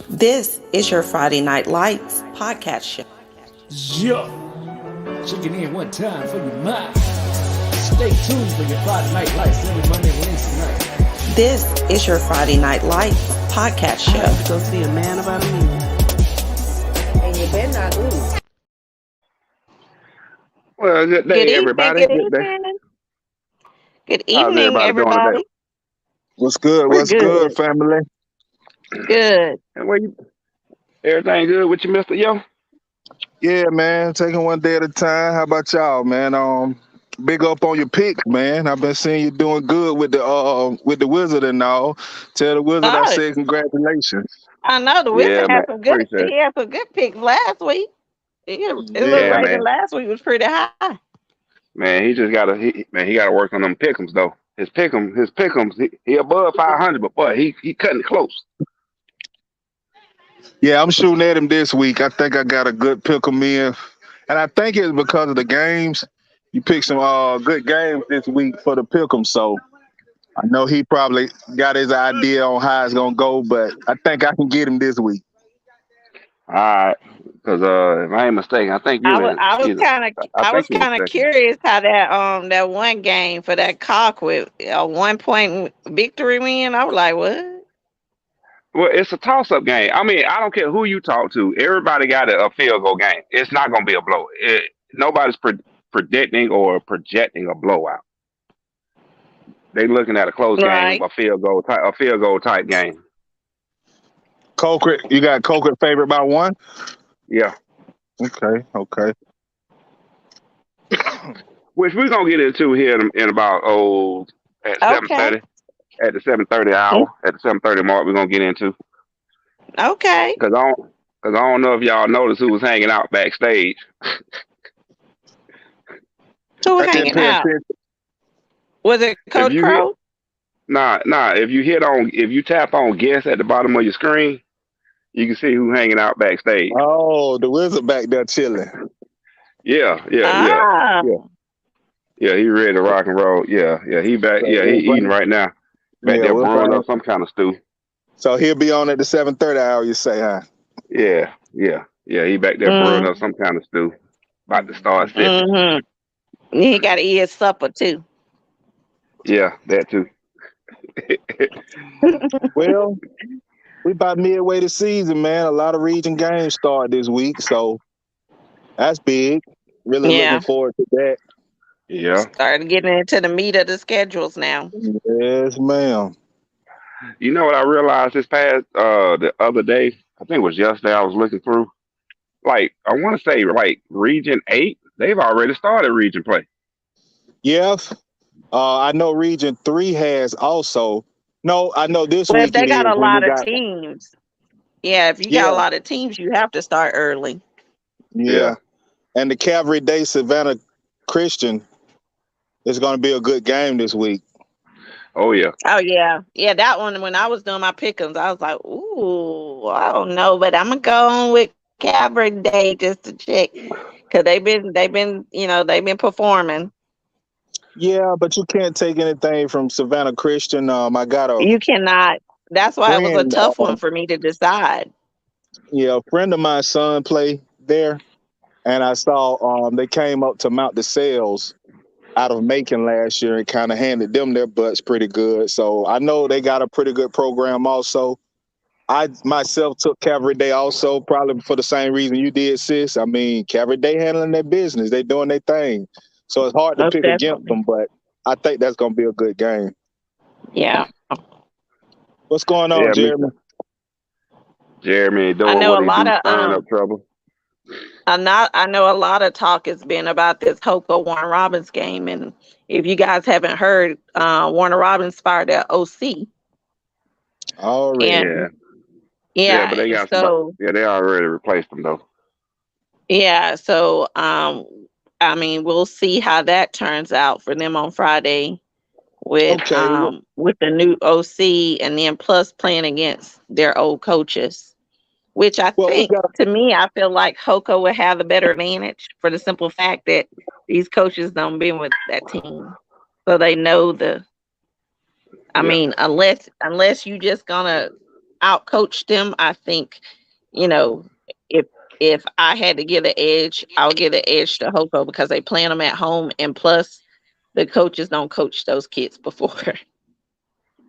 This is your Friday Night Lights podcast show. Yo, checking in one time for your mind. Stay tuned for your Friday Night Lights every Monday and Wednesday night. This is your Friday Night Lights podcast I have to show. go see a man about a minute. And you better not lose. Well, good day, everybody. Good day. Good How's evening, everybody doing today? everybody. What's good? We're What's good, good. family? Good. And everything good with you, Mister Yo? Yeah, man. Taking one day at a time. How about y'all, man? Big up on your picks, man. I've been seeing you doing good with the Wizard and all. Tell the Wizard I Oh, said congratulations. I know the Yeah, Wizard man. had some good. Appreciate it. He had some good picks last week. His Yeah, Yeah, rating man. last week was pretty high. Man, he just gotta he gotta work on them pick'ems though. His pick'ems, he above 500, but boy, he cutting it close. Yeah, I'm shooting at him this week. I think I got a good pick 'em in. And I think it's because of the games. You picked some good games this week for the pick 'em. So I know he probably got his idea on how it's gonna go, but I think I can get him this week. All right, because if I ain't mistaken, I think you I was in I was either. kind of I I was think you in kind of second. curious how that one game for that Colquitt a 1 point victory win. I was like, what? Well, it's a toss-up game. I mean, I don't care who you talk to. Everybody got a field goal game. It's not going to be a blow. Nobody's predicting or projecting a blowout. They looking at a close game, Right. a field goal type game. Colquitt, you got Colquitt favorite by one? Yeah, Okay. which we're gonna get into here in about at Okay. 7:30, at the 7:30 hour, at the 7:30 mark. We're gonna get into Okay. because I don't know if y'all noticed who was hanging out backstage. Who was I didn't hanging pay out? attention. Was it Coach you hit- Crow? Nah. If you tap on guest at the bottom of your screen, you can see who hanging out backstage. Oh, the Wizard back there chilling. Yeah. Ah. Yeah, he ready to rock and roll. Yeah, he back. Yeah, he eating right now. Back Yeah, there we're brewing fine. up some kind of stew. So he'll be on at the 7:30 hour, you say, huh? Yeah. He back there brewing up some kind of stew. About to start sipping. Mm-hmm. He got to eat his supper too. Yeah, that too. Well, we about midway the season, man. A lot of region games start this week, so that's big. Really Yeah. looking forward to that. Yeah. Started getting into the meat of the schedules now. Yes, ma'am. You know what I realized this past the other day? I think it was yesterday. I was looking through. Like I want to say, like Region 8, they've already started region play. Yes. I know Region 3 has also. No, I know this Well, if week they it got is. a When you lot of got, teams, if you got yeah, a lot of teams, you have to start early. yeah. And the Calvary Day Savannah Christian is going to be a good game this week. Oh yeah. Oh yeah, that one. When I was doing my pick'ems, I was like, ooh, I don't know, but I'm gonna go on with Calvary Day just to check because they've been performing. Yeah, but you can't take anything from Savannah Christian. I got a You cannot. That's why it was a friend, tough one for me to decide. a friend of my son play there, and I saw they came up to Mount DeSales out of Macon last year and kind of handed them their butts pretty good. So I know they got a pretty good program also. I myself took Calvary Day also, probably for the same reason you did, sis. I mean, Calvary Day handling their business. They doing their thing. So it's hard to Most pick against definitely. them, but I think that's going to be a good game. Yeah, What's going on, Yeah, Jeremy? Jeremy I doing know what a he lot do, of stirring up trouble. I know a lot of talk has been about this Hoka Warner Robins game, and if you guys haven't heard, Warner Robins fired their OC, Already. and Yeah, but they got somebody. so Yeah, they already replaced them though. so I mean, we'll see how that turns out for them on Friday Okay. with the new OC, and then plus playing against their old coaches, which I Well, we think, got to me, I feel like Hoka would have the better advantage for the simple fact that these coaches don't been with that team, so they know the. I Yeah. mean, unless you just gonna, outcoached them. I think, you know, if if I had to give an edge, I would give the edge to Hoko because they playing them at home, and plus the coaches don't coach those kids before.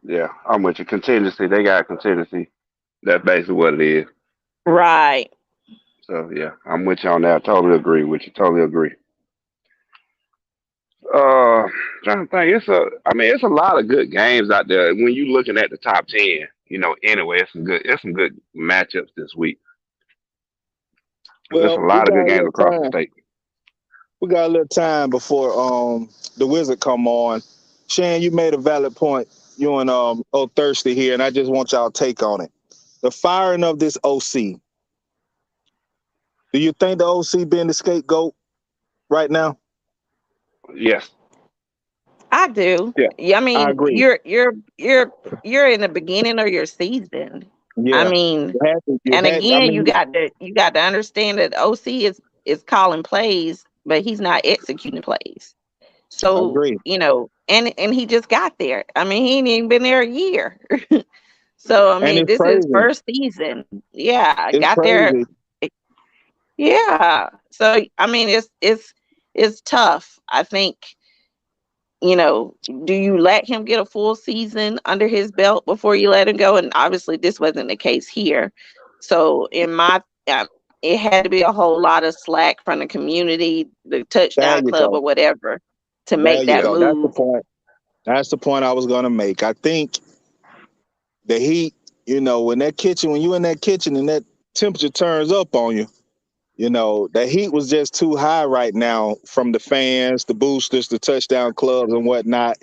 Yeah, I'm with you. Contingency. They got contingency. That's basically what it is. Right. So yeah, I'm with you on that. I totally agree with you. Totally agree. Trying to think. I mean, it's a lot of good games out there. When you looking at the top 10, anyway, it's some good matchups this week. There's a Well, we lot of got good a games little across the time. state. We got a little time before the Wizard come on. Shan, you made a valid point. You and Thirsty here, and I just want y'all take on it. The firing of this OC. Do you think the OC being the scapegoat right now? Yes. I do. Yeah, Yeah, I I mean, agree. you're in the beginning of your season. I Yeah, mean, you and had. I again, mean, you got to understand that OC is calling plays, but he's not executing plays. I So, agree. and he just got there. I mean, he ain't even been there a year. So, I And mean, it's this is crazy. first season. Yeah, It's got there. crazy. Yeah. So, I mean, it's tough. I think, do you let him get a full season under his belt before you let him go? And obviously, this wasn't the case here. So, it had to be a whole lot of slack from the community, the There touchdown you club go. or whatever, to There make you that go. That's the move. point. That's the point I was gonna make. I think the heat, when you in that kitchen and that temperature turns up on you, the heat was just too high right now from the fans, the boosters, the touchdown clubs and whatnot.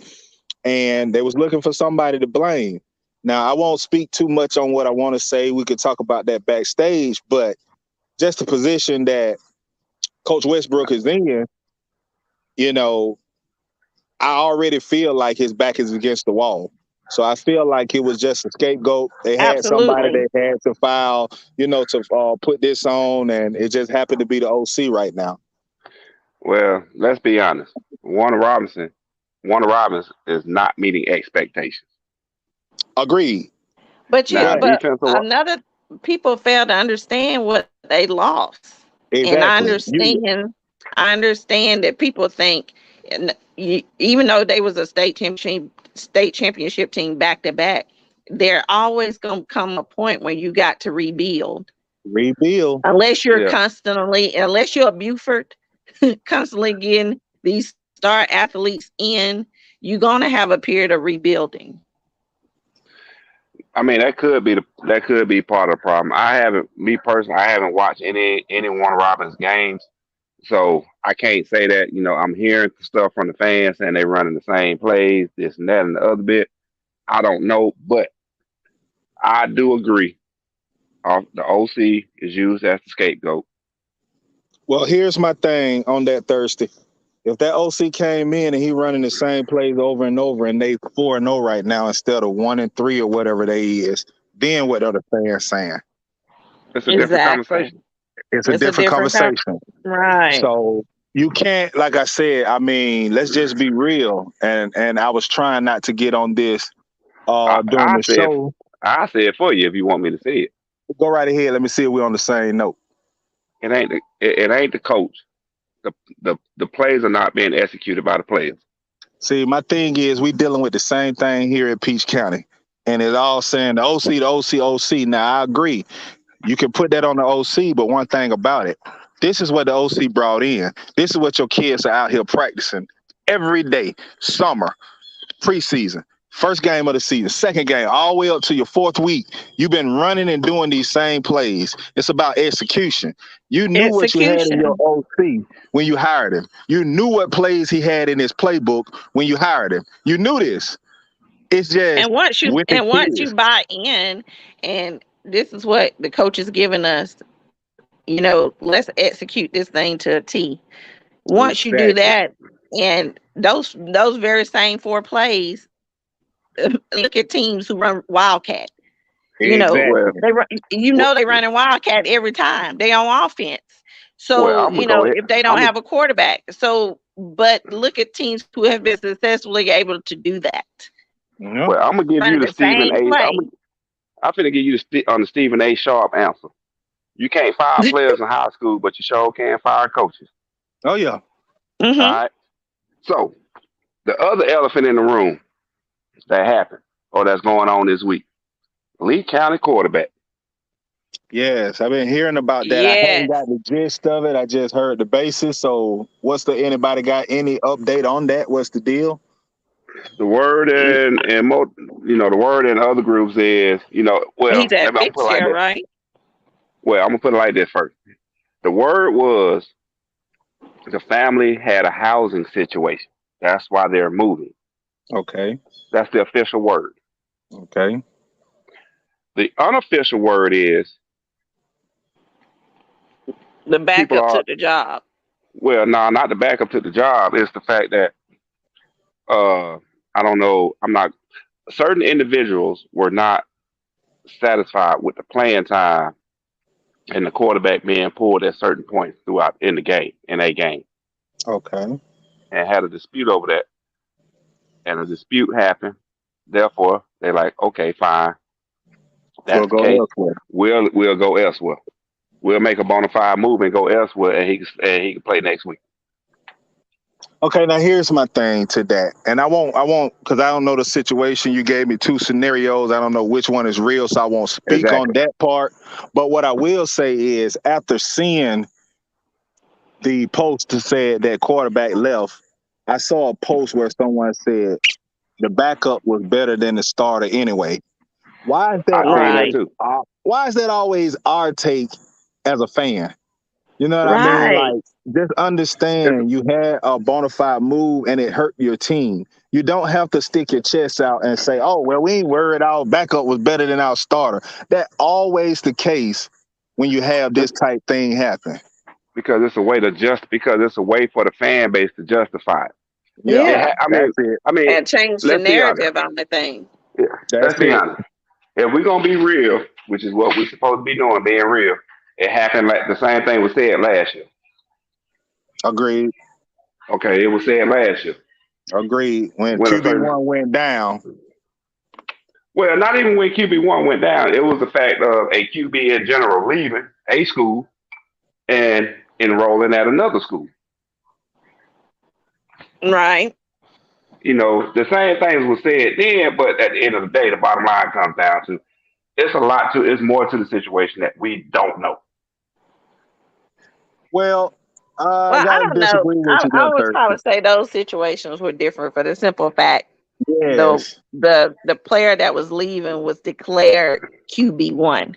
And they was looking for somebody to blame. Now, I won't speak too much on what I want to say. We could talk about that backstage, but just the position that Coach Westbrook is in, you know, I already feel like his back is against the wall. So I feel like it was just a scapegoat. They had somebody Absolutely. they had to file, to put this on, and it just happened to be the OC right now. Well, let's be honest. Warner Robinson is not meeting expectations. Agreed. Now, But defensive. Another people fail to understand what they lost. And exactly, I understand that people think, and even though they was a state championship team back to back, there always gonna come a point where you got to rebuild. rebuild. Unless Yeah. unless you're a Buford, constantly getting these star athletes in, you're gonna have a period of rebuilding. I mean, that could be part of the problem. Me personally, I haven't watched any Warner Robins games, so I can't say that. I'm hearing stuff from the fans saying they running the same plays, this and that and the other bit. I don't know, but I do agree. The OC is used as the scapegoat. Well, here's my thing on that Thursday. If that OC came in and he running the same plays over and over, and they 4-0 right now instead of 1-3 or whatever they is, then what are the fans saying? It's a different conversation. It's a different conversation. Right. So you can't, like I said, I mean, let's just be real. And I was trying not to get on this during the show. I say it for you if you want me to say it. Go right ahead. Let me see if we're on the same note. It ain't the coach. The plays are not being executed by the players. See, my thing is we dealing with the same thing here at Peach County. And it's all saying the OC, the OC, OC. Now, I agree. You can put that on the OC, but one thing about it, this is what the OC brought in. This is what your kids are out here practicing every day, summer, preseason, first game of the season, second game, all the way up to your fourth week. You've been running and doing these same plays. It's about execution. You knew what you had in your OC when you hired him. You knew what plays he had in his playbook when you hired him. You knew this. It's just and once you buy in, and this is what the coach is giving us, let's execute this thing to a T. Once you do that, and those very same 4 plays, look at teams who run Wildcat. They run in Wildcat every time. They on offense. So, if they don't have a quarterback. So, but look at teams who have been successfully able to do that. Well, I'm gonna give you the Stephen A. I'm finna give you on the Stephen A. Sharp answer. You can't fire players in high school, but you sure can fire coaches. Oh yeah. All Mm-hmm. right. So the other elephant in the room that happened or that's going on this week, Lee County quarterback. Yes, I've been hearing about that. I Yes. haven't got the gist of it. I just heard the basis. So, anybody got any update on that? What's the deal? The word and the word in other groups is, He's well, at maybe I'm gonna put it like Fitshare, this. right? Well, I'm gonna put it like this first. The word was the family had a housing situation. That's why they're moving. Okay. That's the official word. Okay. The unofficial word is The people backup are took the job. well, no, not the backup to the job. It's the fact that I don't know. I'm not. Certain individuals were not satisfied with the playing time and the quarterback being pulled at certain points throughout in a game, Okay. and had a dispute over that. And a dispute happened. Therefore, they're like, okay, fine. We'll That's the go case. elsewhere. We'll go elsewhere. We'll make a bona fide move and go elsewhere, and he can play next week. Okay, now here's my thing to that. And I won't, because I don't know the situation. You gave me two scenarios. I don't know which one is real, so I won't speak on Exactly. that part. But what I will say is after seeing the post that said that quarterback left, I saw a post where someone said the backup was better than the starter anyway. Why is that I seen that always Right. too. why is that always our take as a fan? You know what I mean? Right. Like, just It's, understand you had a bona fide move and it hurt your team. You don't have to stick your chest out and say, oh, well, we ain't worried. Our backup was better than our starter. That always the case when you have this type thing happen. because it's a way because it's a way for the fan base to justify it. Yeah, Yeah. that's it. I mean, And change the let's be honest. narrative on the thing. Yeah, That's let's be it. honest. If we're gonna be real, which is what we're supposed to be doing, being real, it happened like the same thing was said last year. Agreed. Okay, it was said last year Agreed. When when a certain QB1 went down, well, not even when QB1 went down, it was the fact of a QB in general leaving a school and enrolling at another school. Right. The same things were said then, but at the end of the day, the bottom line comes down to it's more to the situation that we don't know. well, I Well, I gotta don't know. disagree with I, you I there, would probably Thurston. say those situations were different for the simple fact the Yes. the player that was leaving was declared QB1.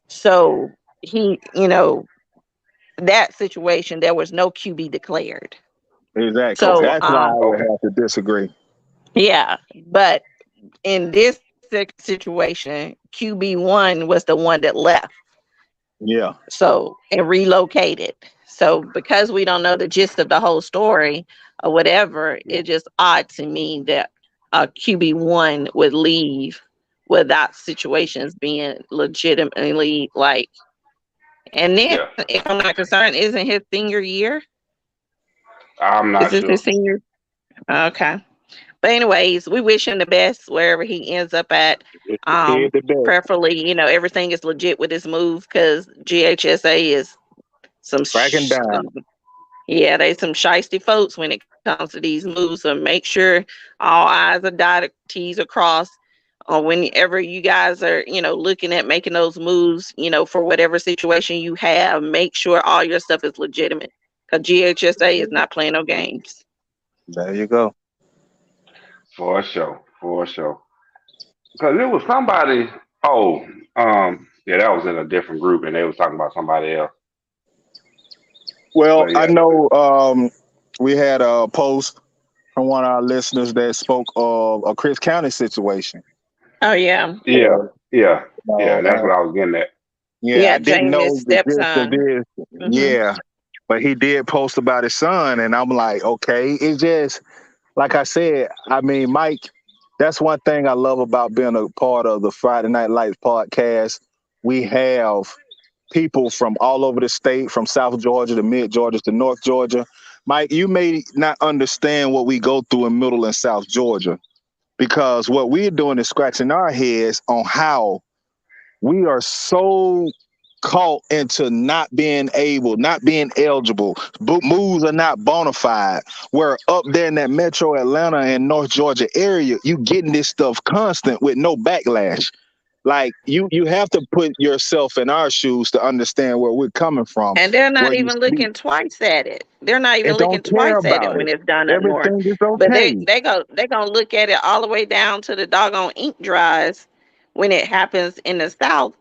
So he, that situation there was no QB declared. Exactly. Okay, So That's why I would okay. have to disagree. yeah, but in this situation, QB1 was the one that left. Yeah. So and relocated. So because we don't know the gist of the whole story or whatever, it's just odd to me that a QB1 would leave without situations being legitimately like. And then, Yeah, if I'm not concerned, isn't his senior year? I'm Is not this sure. his senior? Okay. But anyways, we wish him the best wherever he ends up at. Head to bed. Prayerfully, everything is legit with this move because GHSA is some, Cracking down. yeah, they some shiesty folks when it comes to these moves. So make sure all I's are dotted, T's are crossed. Or whenever you guys are, looking at making those moves, for whatever situation you have, make sure all your stuff is legitimate. Because GHSA is not playing no games. There you go. For sure, for sure. Because it was somebody. Oh, yeah, that was in a different group, and they was talking about somebody else. Well, But I yeah, know we had a post from one of our listeners that spoke of a Chris County situation. Oh yeah, yeah, yeah, yeah. Uh, And that's and what I was getting at. yeah, yeah. I didn't Jamie's know the gist of stepson. this. Hmm. Yeah, but he did post about his son, and I'm like, okay, it's just like I said. I mean, Mike, that's one thing I love about being a part of the Friday Night Lights podcast. We have people from all over the state, from South Georgia to Mid Georgia to North Georgia. Mike, you may not understand what we go through in Middle and South Georgia, because what we're doing is scratching our heads on how we are so caught into not being able, not being eligible. Moves are not bona fide. Where up there in that metro Atlanta and North Georgia area, you getting this stuff constant with no backlash. Like you have to put yourself in our shoes to understand where we're coming from. And they're not Where you even looking twice at it. They're not even and don't looking care twice at it about when it. it's done up north. Everything is But okay. they're gonna look at it all the way down to the doggone ink dries when it happens in the South,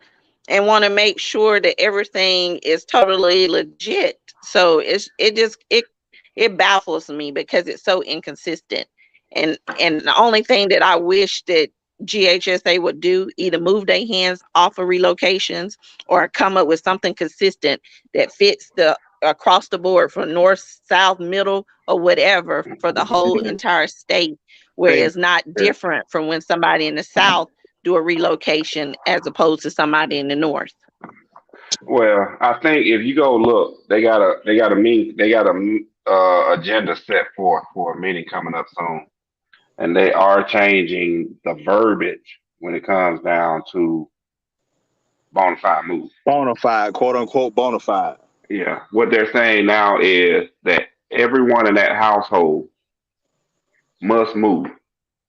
and want to make sure that everything is totally legit. So it baffles me because it's so inconsistent. And the only thing that I wish that GHSA would do, either move their hands off of relocations or come up with something consistent that fits the across the board from north, south, middle, or whatever for the whole entire state, where Hey, it's not different from when somebody in the South do a relocation as opposed to somebody in the north. Well, I think if you go look, they got a agenda set for a meeting coming up soon, and they are changing the verbiage when it comes down to bona fide move. bona fide, quote unquote bona fide. Yeah, what they're saying now is that everyone in that household must move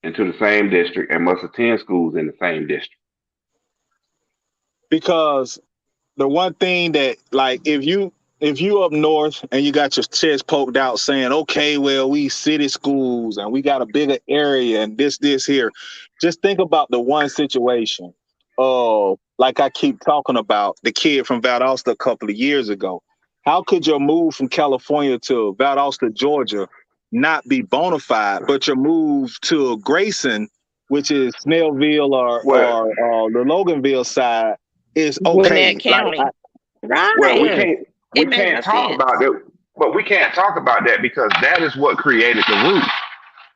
into the same district and must attend schools in the same district. Because the one thing that, like, if you up north and you got your chest poked out saying, okay, well, we city schools and we got a bigger area and this here, just think about the one situation. Like I keep talking about the kid from Valdosta a couple of years ago. How could your move from California to Valdosta, Georgia, not be bona fide, but your move to Grayson, which is Snellville or the Loganville side, is okay? Gwinnett County. Well, Right. we It makes can't no talk sense. about that, but we can't talk about that because that is what created the rule.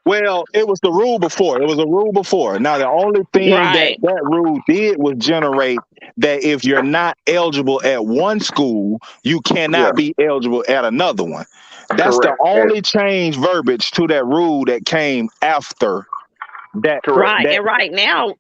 Well, it was the rule before. It was a rule before. Now, the only thing Right. that rule did was generate that if you're not eligible at one school, you cannot Yeah, be eligible at another one. That's the correct. only change verbiage to that rule that came after that. Correct. Right. That And right now,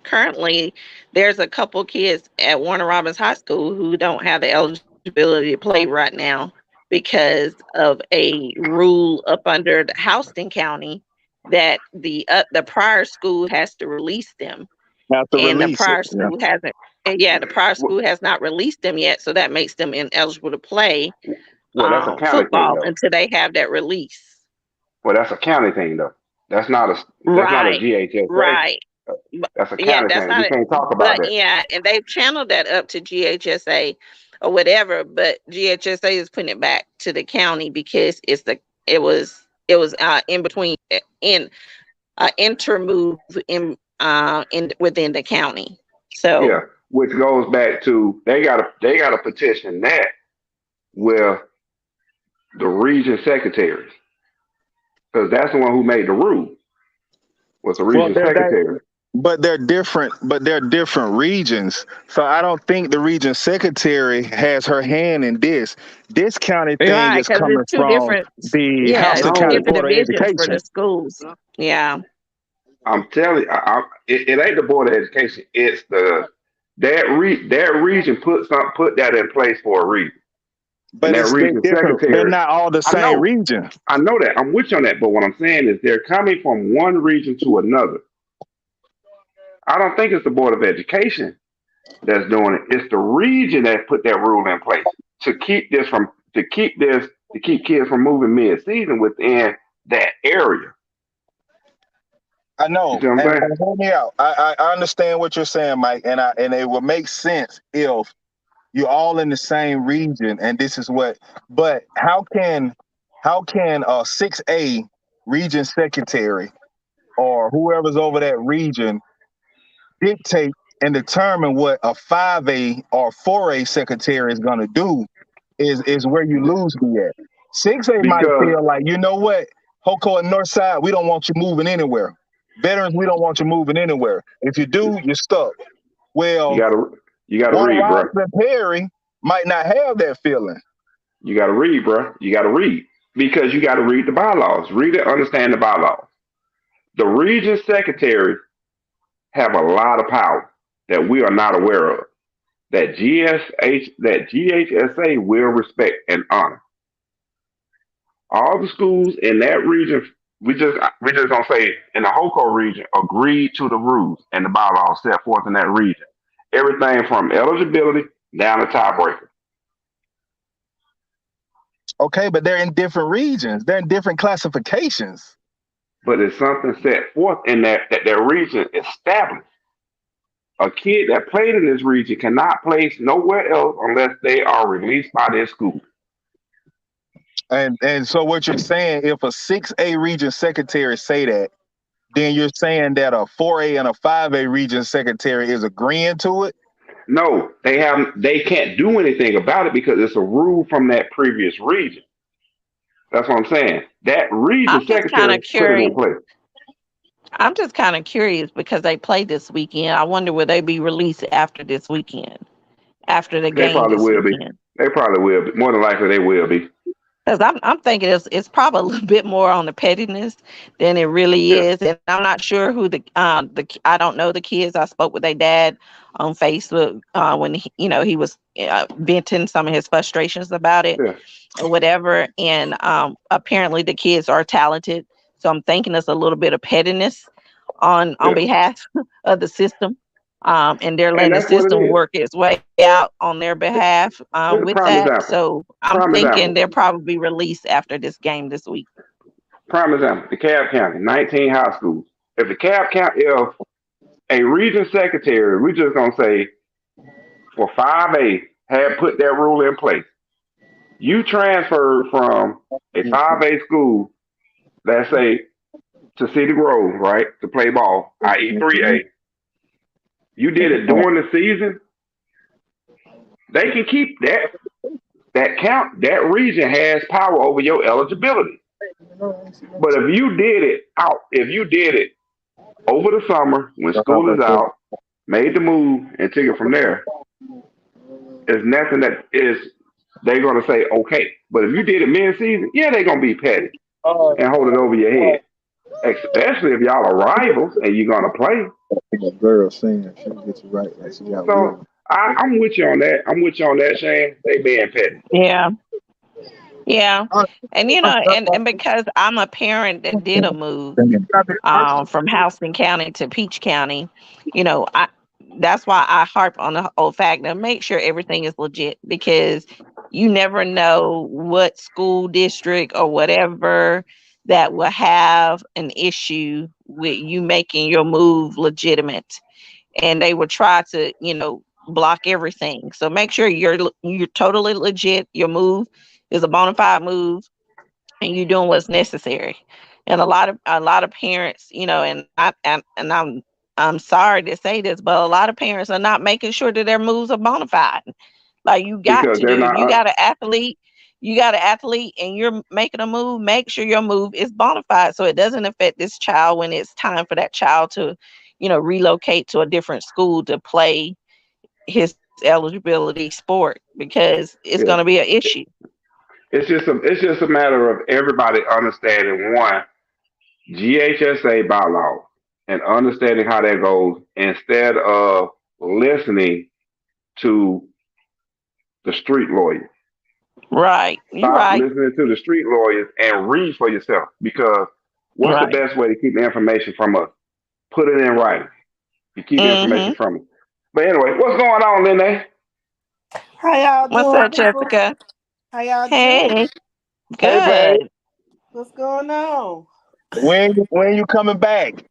currently, there's a couple kids at Warner Robins High School who don't have the eligibility to play right now because of a rule up under the Houston County that the prior school has to release them, have to and the release it. prior Yeah. school hasn't. Yeah, the prior Well, school has not released them yet, so that makes them ineligible to play that's a county thing football though. until they have that release. Well, that's a county thing though. That's not a Right. GHSA. Right. That's a Yeah, county that's thing. not We it. can't talk about But that. yeah, and they've channeled that up to GHSA or whatever, but GHSA is putting it back to the county because it was in between in intermove in within the county. So Yeah, which goes back to they gotta petition that with the region secretaries because that's the one who made the rule. Was the Well, region secretary? but they're different. But they're different regions. So I don't think the region secretary has her hand in this. This county thing right, is because coming it's two from different. the Yeah, Houston it's two No, County different Board of divisions for Education. the schools. Yeah. I'm telling you, it ain't the board of education. It's that region put that in place for a reason. And But that they're region different. They're secretary, not all the I same know, region. I know that. I'm with you on that. But what I'm saying is they're coming from one region to another. I don't think it's the board of education that's doing it. It's the region that put that rule in place to keep kids from moving mid-season within that area. I You know, see what I'm saying? and hear me out. I understand what you're saying, Mike, and it will make sense if you're all in the same region, and this is what. But how can a 6A region secretary or whoever's over that region dictate and determine what a 5A or 4A secretary is going to do? Is where you lose me at. 6A might Because feel like, you know what, Hoko and Northside, we don't want you moving anywhere. Veterans, we don't want you moving anywhere. If you do, you're stuck. you Well, gotta Warner read, bro. Robinson and Perry might not have that feeling. You gotta read, bro. You gotta read because you gotta read the bylaws. Read it, understand the bylaws. The region secretaries have a lot of power that we are not aware of. That GHSA will respect and honor. All the schools in that region, we just gonna say in the HOCO region agreed to the rules and the bylaws set forth in that region. Everything from eligibility down to tiebreaker. Okay, but they're in different regions. They're in different classifications. But it's something set forth in that region established. A kid that played in this region cannot play nowhere else unless they are released by their school. And so what you're saying, if a 6A region secretary say that, then you're saying that a 4A and a 5A region secretary is agreeing to it? No, they can't do anything about it because it's a rule from that previous region. That's what I'm saying. That region I'm just kind secretary of put it in curious. place. I'm just kind of curious because they play this weekend. I wonder will they be released after this weekend, after the They game probably this will be. weekend? They probably will be. More than likely, they will be. Because I'm thinking it's probably a little bit more on the pettiness than it really Yeah. is, and I'm not sure who I don't know the kids. I spoke with their dad on Facebook when he was venting some of his frustrations about it Yeah. or whatever, and apparently the kids are talented, so I'm thinking it's a little bit of pettiness on Yeah. behalf of the system. And they're And letting the that's what it system is. work its way out on their behalf Here's a with prime that. example. So I'm Prime thinking example. they'll probably release after this game this week. Prime example. DeKalb County, 19 high schools. If if a region secretary, we just gonna say for 5A had put that rule in place. You transferred from a 5A school, let's say, to City Grove, right, to play ball, i.e. 3A. You did it during the season, they can keep that count. That region has power over your eligibility. But if you did it over the summer when school is out, made the move and took it from there, there's nothing that is they're gonna say okay. But if you did it mid season, yeah, they're gonna be petty and hold it over your head. Especially if y'all are rivals and you're gonna play. A girl saying she gets it right, like she got So I'm with you on that. I'm with you on that, Shane. They being petty. Yeah. Yeah. And and because I'm a parent that did a move from Houston County to Peach County, that's why I harp on the whole fact that make sure everything is legit, because you never know what school district or whatever that will have an issue with you making your move legitimate, and they will try to block everything. So make sure you're totally legit. Your move is a bona fide move, and you're doing what's necessary. And a lot of parents, I'm sorry to say this, but a lot of parents are not making sure that their moves are bona fide. Like you got Because to they're do. If not you got an athlete and you're making a move, make sure your move is bona fide so it doesn't affect this child when it's time for that child to, relocate to a different school to play his eligibility sport, because it's yeah. going to be an issue. It's just a matter of everybody understanding one GHSA bylaw and understanding how that goes instead of listening to the street lawyers. Right. You're Stop right. listening to the street lawyers and read for yourself, because what's the Right. best way to keep information from us? Put it in writing. You keep information Mm-hmm. from us. But anyway, what's going on, Lene? How y'all What's up, doing? Jessica? How y'all doing? Hey, Hey, babe, good. What's going on? when you coming back?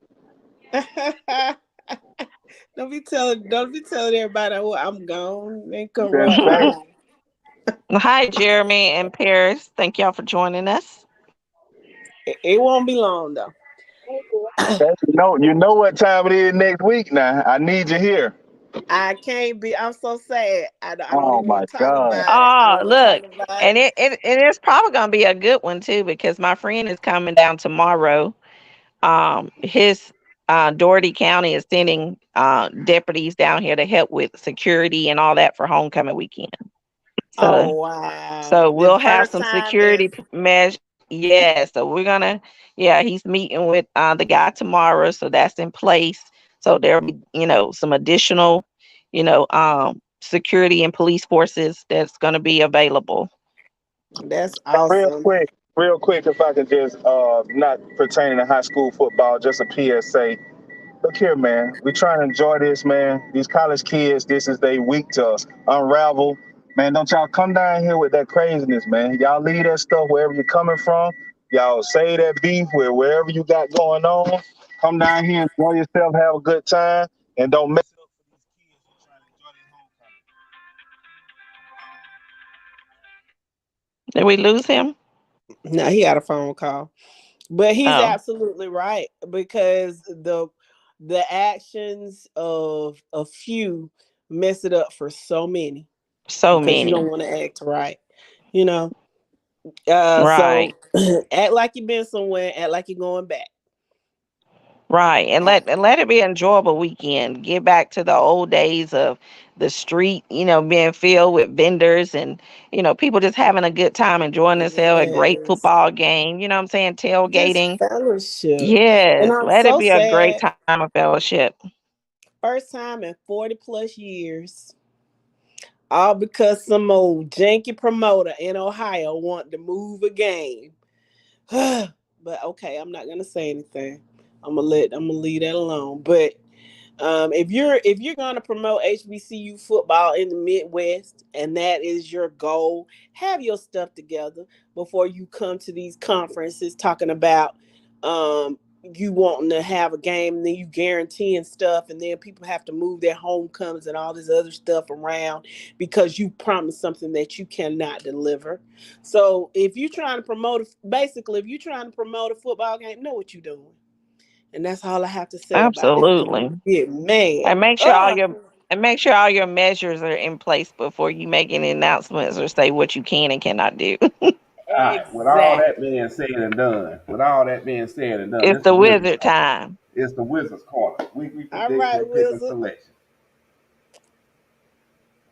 Don't be telling everybody I'm gone. They come Just right say, home. Hi, Jeremy and Paris. Thank y'all for joining us. It won't be long though. you know what time it is next week now. I need you here. I can't be. I'm so sad. I don't Oh even my want to talk God. about it. I Oh, don't want to talk look, about and it. it's probably gonna be a good one too, because my friend is coming down tomorrow. His Doherty County is sending deputies down here to help with security and all that for homecoming weekend. Oh So wow! so The we'll have first some time that's security measures. Yeah, so we're gonna, yeah, he's meeting with the guy tomorrow, so that's in place. So there'll be, some additional, security and police forces that's gonna be available. That's Real awesome. quick, real quick, if I could just not pertaining to high school football, just a PSA. Look here, man. We trying to enjoy this, man. These college kids, this is their week to unravel. Man, don't y'all come down here with that craziness, man. Y'all leave that stuff wherever you're coming from. Y'all say that beef with wherever you got going on. Come down here, enjoy yourself, have a good time, and don't mess it up for these kids who trying to enjoy their homecoming. Did we lose him? Now he got a phone call. But he's Oh, absolutely right because the actions of a few mess it up for so many so because you many. don't want to act right, you know. Right. So act like you've been somewhere, act like you're going back. Right. And let it be an enjoyable weekend. Get back to the old days of the street, being filled with vendors and, people just having a good time, enjoying themselves, a great Yes, football game, you know what I'm saying? just Tailgating. fellowship. And Yes. I'm Let it so be a great sad. time of fellowship. First time in 40 plus years, all because some old janky promoter in Ohio wanted to move a game. But okay, I'm not gonna say anything. I'm gonna leave that alone. But if you're gonna promote HBCU football in the Midwest and that is your goal, have your stuff together before you come to these conferences talking about you wanting to have a game and then you guaranteeing stuff and then people have to move their homecomings and all this other stuff around because you promised something that you cannot deliver. So if you're trying to promote a football game, know what you're doing. And that's all I have to say about it. Before Absolutely. you get mad. And make sure all your and make sure all your measures are in place before you make any announcements or say what you can and cannot do. All right. With all that Exactly. being said and done, with all that being said and done, It's it's the the Wizards. wizard time. It's the Wizards corner. Weekly All prediction, right, pick and Wizard. selection.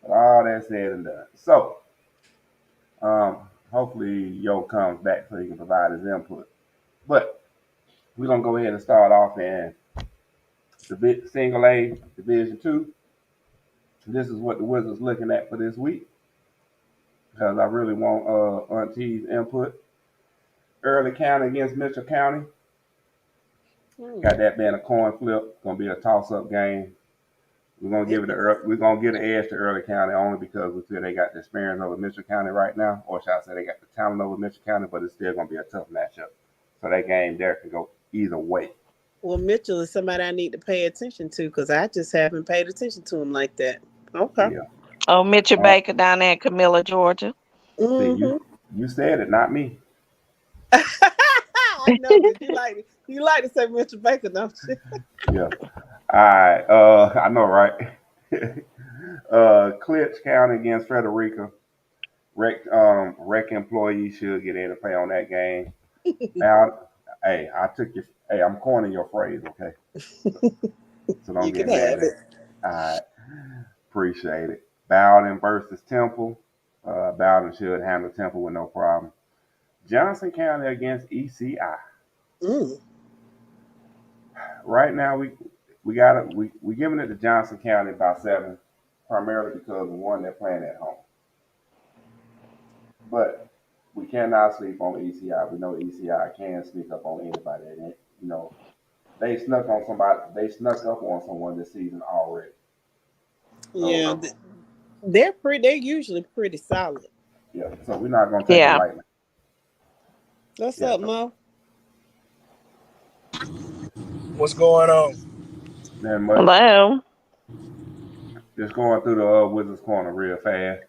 With all that said and done. So, hopefully Yo comes back so he can provide his input. But we're gonna go ahead and start off in the single A Division Two. This is what the Wizards looking at for this week because I really want Auntie's input. Early County against Mitchell County. Got that being a coin flip. Gonna be a toss up game. We're gonna give it we're gonna get an edge to Early County only because we feel they got the experience over Mitchell County right now, or should I say they got the talent over Mitchell County, but it's still gonna be a tough matchup. So that game there can go either way. Well, Mitchell is somebody I need to pay attention to because I just haven't paid attention to him like that. Okay. Yeah. Oh, Mitchell Uh, Baker down there in Camilla, Georgia. see Mm-hmm. you said it, not me. I know that you like to say Mitchell Baker, don't you? Yeah. All right. I know, right? Clinch County against Frederica. Rec employees should get in to play on that game. Now, hey, I took your. Hey, I'm coining your phrase, okay? So don't You get can mad have at me. it. All right, appreciate it. Bowden versus Temple. Bowden should handle Temple with no problem. Johnson County against ECI. Mm. Right now, we got it. We giving it to Johnson County by 7, primarily because one, they're playing at home. But we cannot sleep on ECI. We know ECI can sneak up on anybody. And, they snuck on somebody. They snuck up on someone this season already. So Yeah, they're usually pretty solid. yeah. So we're not gonna take it Yeah. lightly. What's Yeah. up, So Mo? What's going on? then much. Hello. Just going through the Wizards corner real fast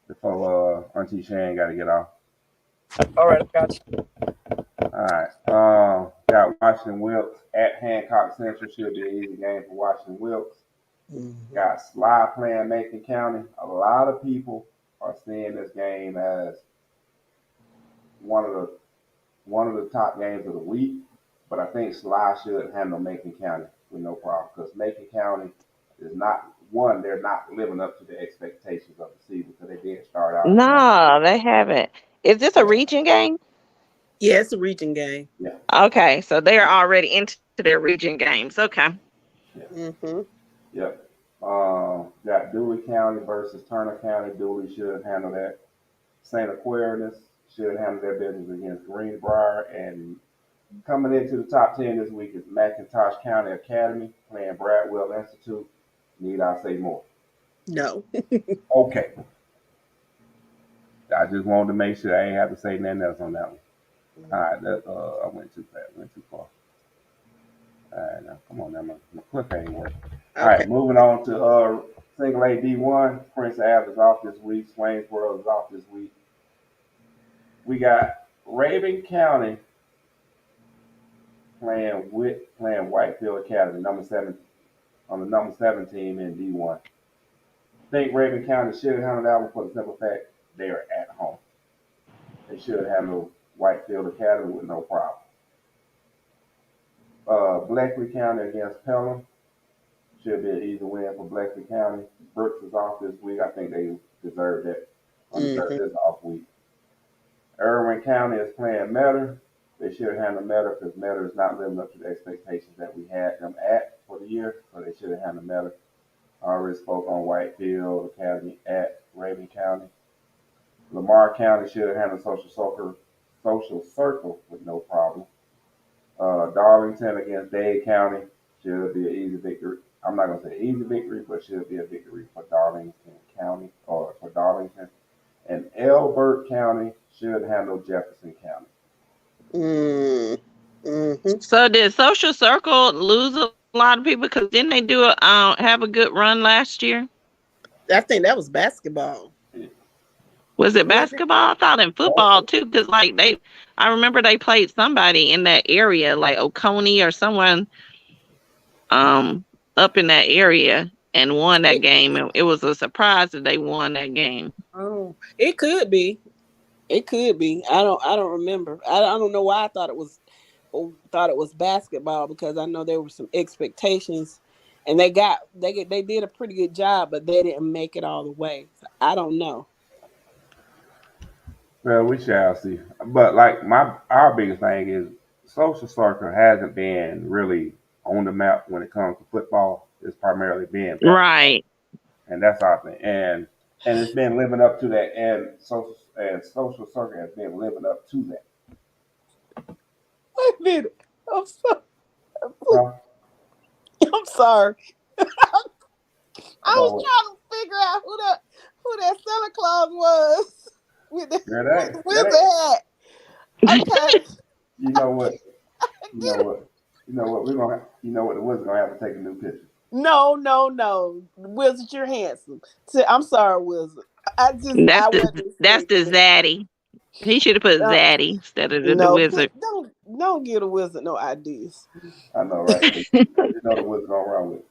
before Auntie Shane got to get off. All right, I got you. All right. Got Washington Wilkes at Hancock Central. Should be an easy game for Washington Wilkes. Mm-hmm. Got Sly playing Macon County. A lot of people are seeing this game as one of the top games of the week. But I think Sly should handle Macon County with no problem because Macon County is not one. They're not living up to the expectations of the season because they did start out as number 2. No, they haven't. Is this a Yeah, region game? Yeah, it's a region game. Yeah, Okay, so they're already into their region games. Okay. yeah, Mm-hmm. yep. Got Dooley County versus Turner County. Dooley should handle that. St. Aquinas should handle their business against Greenbrier. And coming into the top 10 this week is McIntosh County Academy playing Bradwell Institute. Need I say more? No. Okay. I just wanted to make sure I ain't have to say nothing else on that one. All right, I went too fast, went too far. All right, now come on, now my clip ain't working. All Okay. right, moving on to single A D1. Prince Ave is off this week. Swainsboro is off this week. We got Raven County playing Whitefield Academy, number 7 on the number 7 team in D1. I think Raven County should handle that one for the simple fact they are at home. They should handle Whitefield Academy with no problem. Bleckley County against Pelham should be an easy win for Bleckley County. Brooks is off this week. I think they deserve that on this off week. Irwin County is playing Metter. They should handle Metter because Metter is not living up to the expectations that we had them at for the year, so they should have handled Metter. I already spoke on Whitefield Academy at Raven County. Lamar County should handle Social Circle with no problem. Darlington against Dade County should be an easy victory. I'm not going to say easy victory, but should be a victory for Darlington County or for Darlington. And Elbert County should handle Jefferson County. Mm-hmm. So did Social Circle lose a lot of people? Because didn't they do have a good run last year? I think that was basketball. Was it basketball? I thought in football too, because I remember they played somebody in that area, like Oconee or someone, up in that area and won that game. And it was a surprise that they won that game. Oh, it could be. It could be. I don't remember. I don't know why I thought it was basketball, because I know there were some expectations, and they did a pretty good job, but they didn't make it all the way. So I don't know. Well, we shall see. But like our biggest thing is Social Circle hasn't been really on the map when it comes to football. It's primarily been basketball. Right. And that's our thing. And it's been living up to that, and Social Circle has been living up to that. Wait a minute. I'm sorry. Huh? I'm sorry. I was trying to figure out who that Santa Claus was with the wizard hat. Okay. You know what? The wizard's gonna have to take a new picture. Oh. No. Wizard, you're handsome. I'm sorry, Wizard. That's the Zaddy. He should have put Zaddy instead of the wizard. Don't give the wizard no ideas. I know, right? You know the wizard gonna run with it.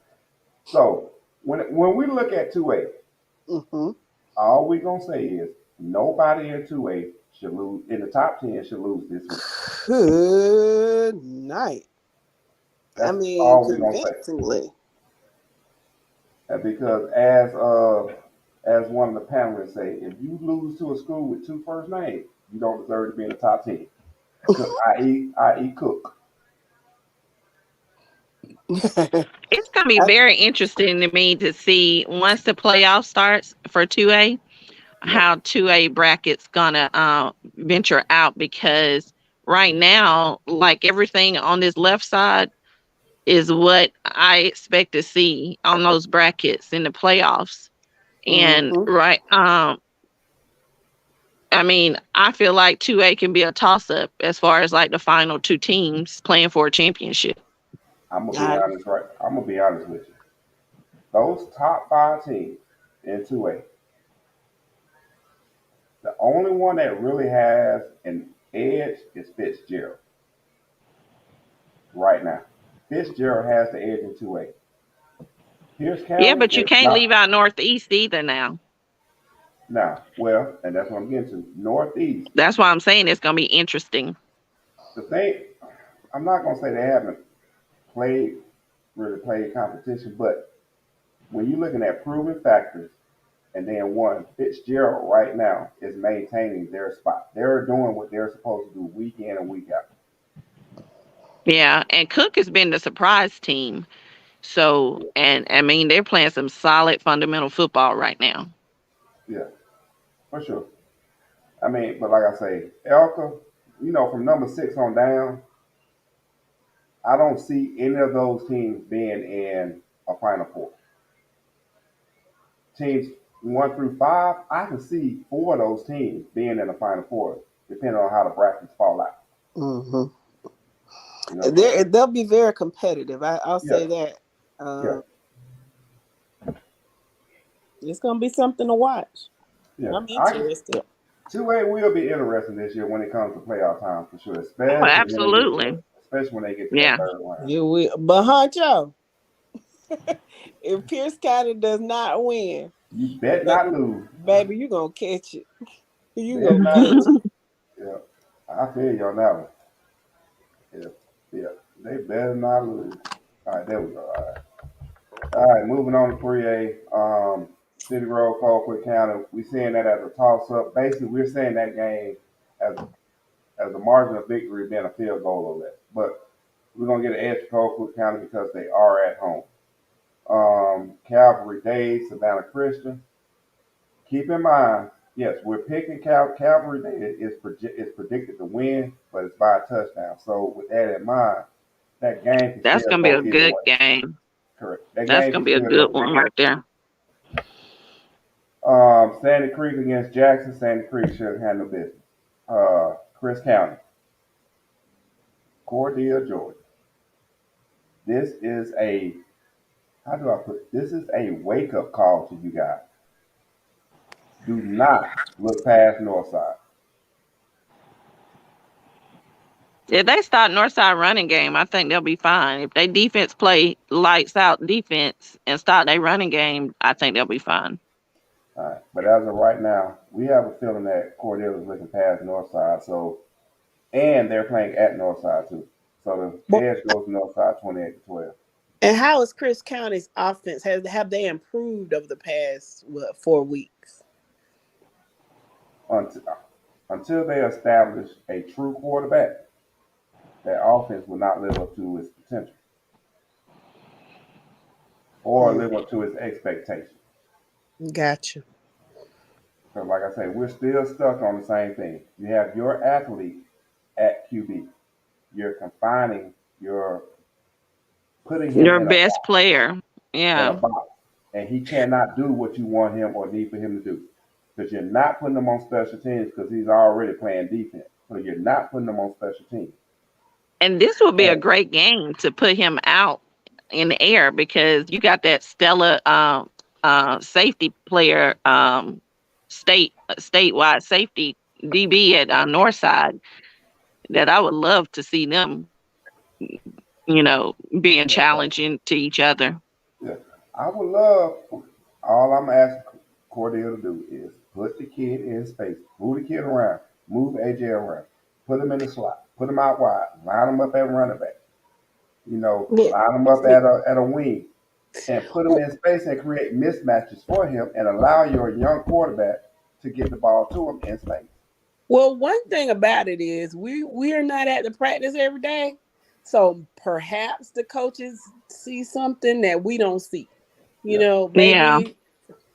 So when we look at 2A, all we gonna say is nobody in 2A should lose in the top 10 should lose this week. Good night. That's I mean, all we gonna say. convincingly. And because as one of the panelists say, if you lose to a school with 2 first names, you don't deserve to be in the top 10. I.e. Cook. It's going to be very interesting to me to see once the playoff starts for 2A, how 2A bracket's going to venture out, because right now, like everything on this left side is what I expect to see on those brackets in the playoffs. And I mean, I feel like 2A can be a toss-up as far as like the final 2 teams playing for a championship. I'm gonna be honest with you. Those top 5 teams in 2A, the only one that really has an edge is Fitzgerald. Right now, Fitzgerald has the edge in 2A. Pierce County. Yeah, but you can't leave out Northeast either now. Now, well, and that's what I'm getting to. Northeast. That's why I'm saying it's going to be interesting. The thing, I'm not going to say they haven't really played competition, but when you're looking at proven factors, And then one, Fitzgerald right now is maintaining their spot. They're doing what they're supposed to do week in and week out. Yeah, and Cook has been the surprise team. So, and I mean, they're playing some solid fundamental football right now. Yeah, for sure. I mean, but like I say, Elka, from number 6 on down, I don't see any of those teams being in a Final Four. Teams 1 through 5, I can see 4 of those teams being in the Final Four, depending on how the brackets fall out. Mm-hmm. You know, They'll be very competitive. I'll yeah, say that. yeah, It's gonna be something to watch. yeah. I'm interested. 2A will be interesting this year when it comes to playoff time for sure, Oh, absolutely. especially when they get to that Yeah. third round. You will, but Huncho, if Pierce County does not win, You bet not lose. baby, you gonna catch it. You Bet gonna not catch lose. it. Yeah, I feel you on that one. Yeah, yeah. They better not lose. All right, there we go. All right, moving on to 3A. City Road, Colquitt County. We're seeing that as a toss up. Basically, we're seeing that game as a margin of victory being a field goal or less. But we're gonna get an edge to Colquitt County because they are at home. Calvary Day, Savannah Christian. Keep in mind, yes, we're picking Calvary Day is predicted to win, but it's by a touchdown. So with that in mind, that game can That's still gonna be go a either good way. game. Correct. That That's game gonna can be a still go good one either way. right there. Sandy Creek against Jackson. Sandy Creek should handle business. Chris County, Cordele, Georgia. This is a how do I put it? This is a wake up call to you guys. Do not look past Northside. If they start Northside running game, I think they'll be fine. If they defense play lights out defense and start their running game, I think they'll be fine. All right. But as of right now, we have a feeling that Cordele is looking past Northside. So, and they're playing at Northside too. So the edge goes to Northside 28-12. And how is Chris County's offense? Have they improved over the past 4 weeks? Until they establish a true quarterback, that offense will not live up to its potential or live up to its expectations. Gotcha. So, like I say, we're still stuck on the same thing. You have your athlete at QB. You're confining, you're putting him Your in a best player. in a Yeah. box, and he cannot do what you want him or need for him to do. Because you're not putting him on special teams because he's already playing defense. So you're not putting him on special teams. And this would be a And great game to put him out in the air because you got that stellar safety player, statewide safety DB at Northside that I would love to see them, being yeah, challenging to each other. yeah. I would love, all I'm asking Cordell to do is put the kid in space, move the kid around, move AJ around, put him in the slot, put him out wide, line him up at running back, Yeah. line him up at a wing, and put him in space and create mismatches for him and allow your young quarterback to get the ball to him in space. Well, one thing about it is we are not at the practice every day, so perhaps the coaches see something that we don't see. Yeah,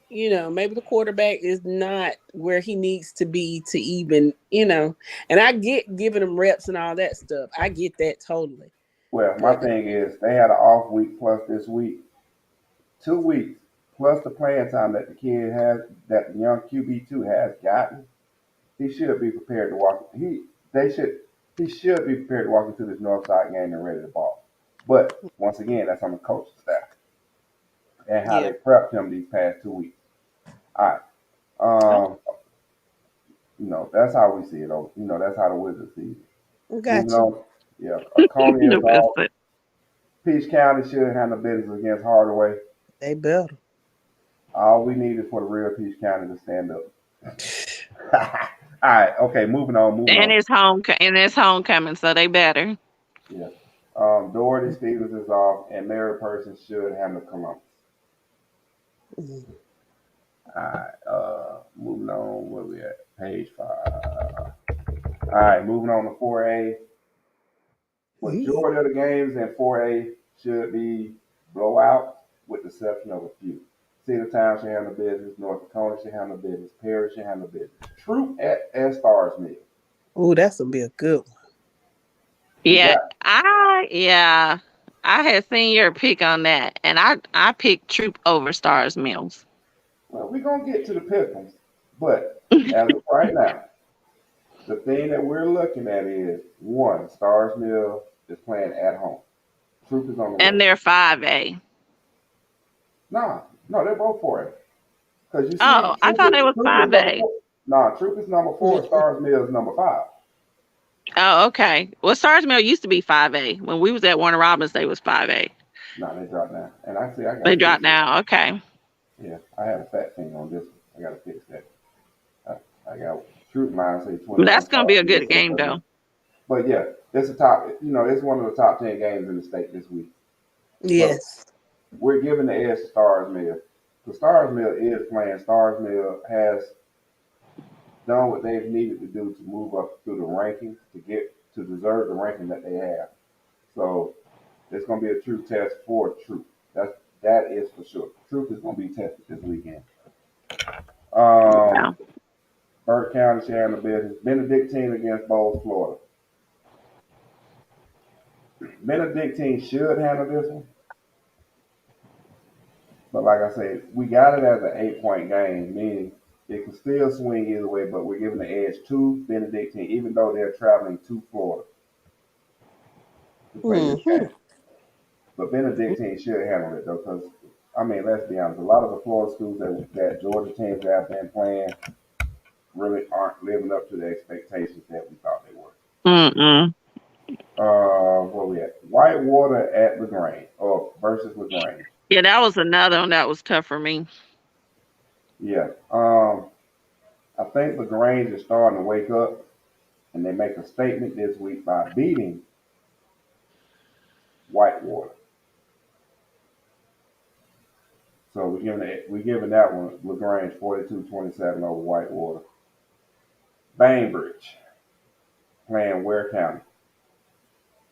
Yeah. Maybe the quarterback is not where he needs to be to even, and I get giving him reps and all that stuff. I get that totally. well, my But thing is they had an off week plus this week, 2 weeks plus the playing time that the kid has, that the young QB2 has gotten. He should be prepared to walk. He should be prepared to walk into this Northside game and ready to ball. But once again, that's on the coaching staff and how yeah, they prepped him these past 2 weeks. All right. okay, Um, that's how we see it. That's how the Wizards see it. Moving got you. on. Yeah, Coney The is best off. Peach County should handle business against Hardaway. They better. All we need is for the real Peach County to stand up. All right. Okay. Moving on. And it's homecoming, so they better. Yeah. Doherty Stevens is off, and Mary Person should handle Columbus. Mm. All right. Moving on. Where we at? Page 5. All right. Moving on to 4A. Majority of the games in 4A should be blowout, with the exception of a few. Cedar Town should handle business. North Dakota should handle business. Perry should handle business. Troop at Stars Mill. Oh, that's gonna be a good one. We Yeah, got I had seen your pick on that, and I picked Troop over Stars Mills. well, we're gonna get to the Pickles, but as of right now, the thing that we're looking at is one, Stars Mill is playing at home. Troop is on the And road. they're 5A. Nah, no, they're both 4A. Because you see, Oh, I thought it was Troop is number 5A. 4. Nah, Troop is number 4, Stars Mill is number 5. Oh, okay. Well, Stars Mill used to be 5A. When we was at Warner Robins, they was 5A. Nah, they dropped now. And I see I got They to dropped fix it. now. Okay. Yeah, I had a fat thing on this one. I gotta fix that. I got Troop line say Well, 21. that's gonna be a Stars Mill good say game 30. though. But yeah, it's a top. It's one of the top 10 games in the state this week. But Yes. we're giving the edge to Stars Mill. The Stars Mill is playing. Stars Mill has done what they've needed to do to move up through the rankings to deserve the ranking that they have. So it's going to be a true test for Troop. That is for sure. Troop is going to be tested this weekend. Wow. Burke County sharing the business. Benedictine against Bowles, Florida. Benedictine should handle this one, but like I said, we got it as an 8-point game, meaning it can still swing either way. But we're giving the edge to Benedictine, even though they're traveling to Florida to play this game. But Benedictine should handle it though, because let's be honest, a lot of the Florida schools that Georgia teams have been playing really aren't living up to the expectations that we thought they were. Mm-mm. Where we at? Whitewater at LaGrange, or versus LaGrange. Yeah, that was another one that was tough for me. Yeah. I think LaGrange is starting to wake up, and they make a statement this week by beating Whitewater. So we're giving that one LaGrange 42-27 over Whitewater. Bainbridge playing Ware County.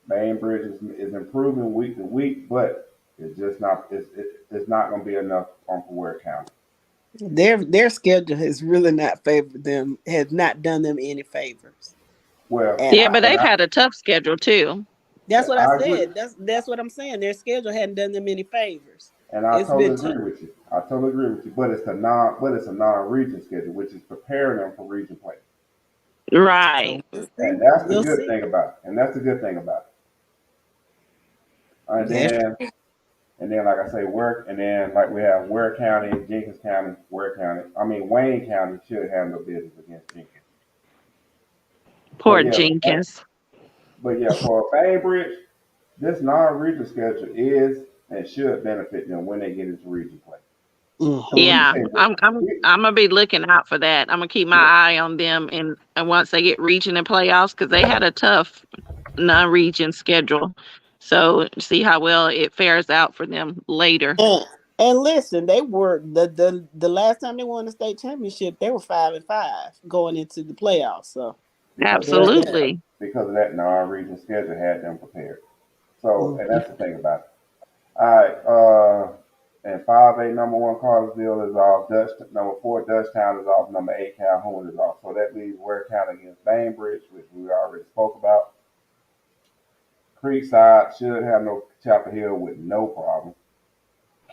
Bainbridge is improving week to week, but it's just not it's not going to be enough for Ware County. Their schedule has really not favored them, has not done them any favors. Well, Yeah, but they've had a tough schedule too. That's what I I agree. said. That's what I'm saying. Their schedule hadn't done them any favors. And I It's totally been agree tough. with you. I totally agree with you. But it's a non-region schedule, which is preparing them for region play. Right. So And that's the we'll good see. thing about it. And that's the good thing about it. And then like I say, and then like we have Ware County, Jenkins County, Wayne County should handle business against Jenkins. Poor But yeah, Jenkins. for Bainbridge, this non-region schedule is and should benefit them when they get into region play. Yeah, I'm gonna be looking out for that. I'm gonna keep my eye on them, and once they get region and playoffs, because they had a tough non-region schedule. So see how well it fares out for them later. And listen, they were the last time they won the state championship, they were 5-5 going into the playoffs. So Absolutely. Because of that non-region schedule had them prepared. So and that's the thing about it. All right, and 5A number 1 Cartersville is off. Number 4 Dutchtown is off. Number 8 Calhoun is off. So that leaves Ware County against Bainbridge, which we already spoke about. Creekside should handle Chapel Hill with no problem.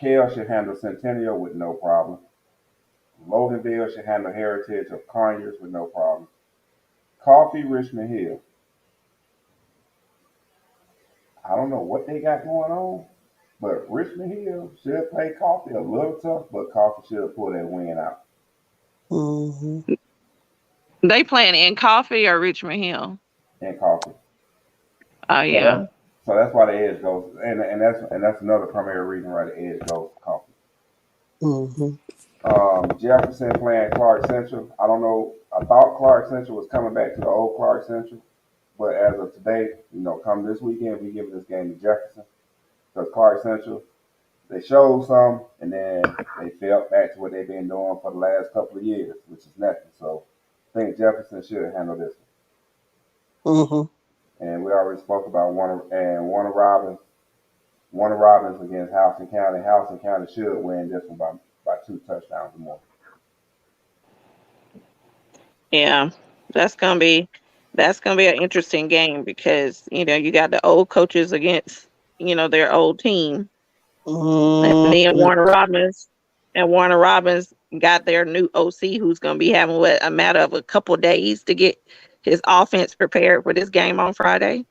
Kell should handle Centennial with no problem. Loganville should handle Heritage of Conyers with no problem. Coffee, Richmond Hill. I don't know what they got going on, but Richmond Hill should play Coffee a little tough, but Coffee should pull that win out. They playing in Coffee or Richmond Hill? And Coffee. Oh yeah. So that's why the edge goes, and that's another primary reason why the edge goes to Coffee. Jefferson playing Clark Central. I don't know. I thought Clark Central was coming back to the old Clark Central, but as of today, come this weekend, we giving this game to Jefferson because Clark Central, They showed some, and then they fell back to what they've been doing for the last couple of years, which is nothing. So I think Jefferson should handle this Mm-hmm. one. And we already spoke about Warner Robins. Warner Robins against Houston County. Houston County should win this one by 2 touchdowns or more. Yeah, that's gonna be an interesting game because you got the old coaches against their old team, and then Mm-hmm. Warner Robins got their new OC who's gonna be having a matter of a couple days to get his offense prepared for this game on Friday.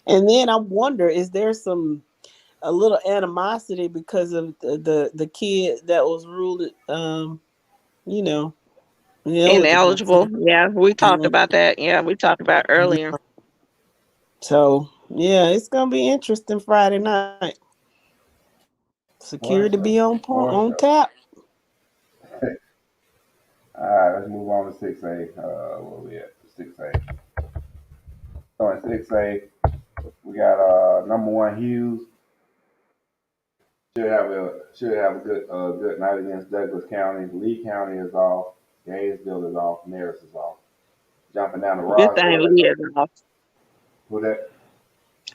And then I wonder, is there a little animosity because of the kid that was ruled you know, ineligible Ineligible. too. Yeah, we talked Yeah. about that. Yeah, we talked about earlier. So yeah, it's gonna be interesting Friday night. For Security sure. be on point, For on sure. tap. All right, let's move on to 6A. Where we at? 6A. So in 6A, we got number one Hughes. Should have a good night against Douglas County. Lee County is off. Gainesville is off. Maris is off. Jumping down to Good thing Roswell. Lee is off. Who that?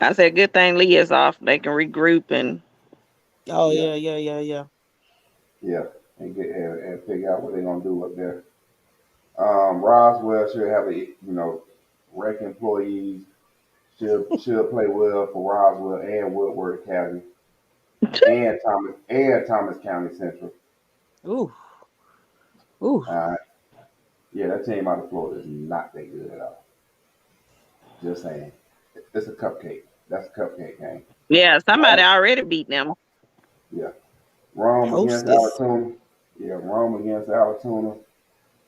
I said good thing Lee is off. They can regroup and Oh Yeah, yeah. yeah, and figure out what they're gonna do up there. Roswell should have rec employees should play well for Roswell and Woodward Academy and Thomas County Central. Ooh. Ooh. Yeah, that team out of Florida is not that good at all. Just saying, it's a cupcake. That's a cupcake game. yeah, somebody already beat them. Yeah, Rome against Hostess. Alatoona. Yeah, Rome against Alatoona.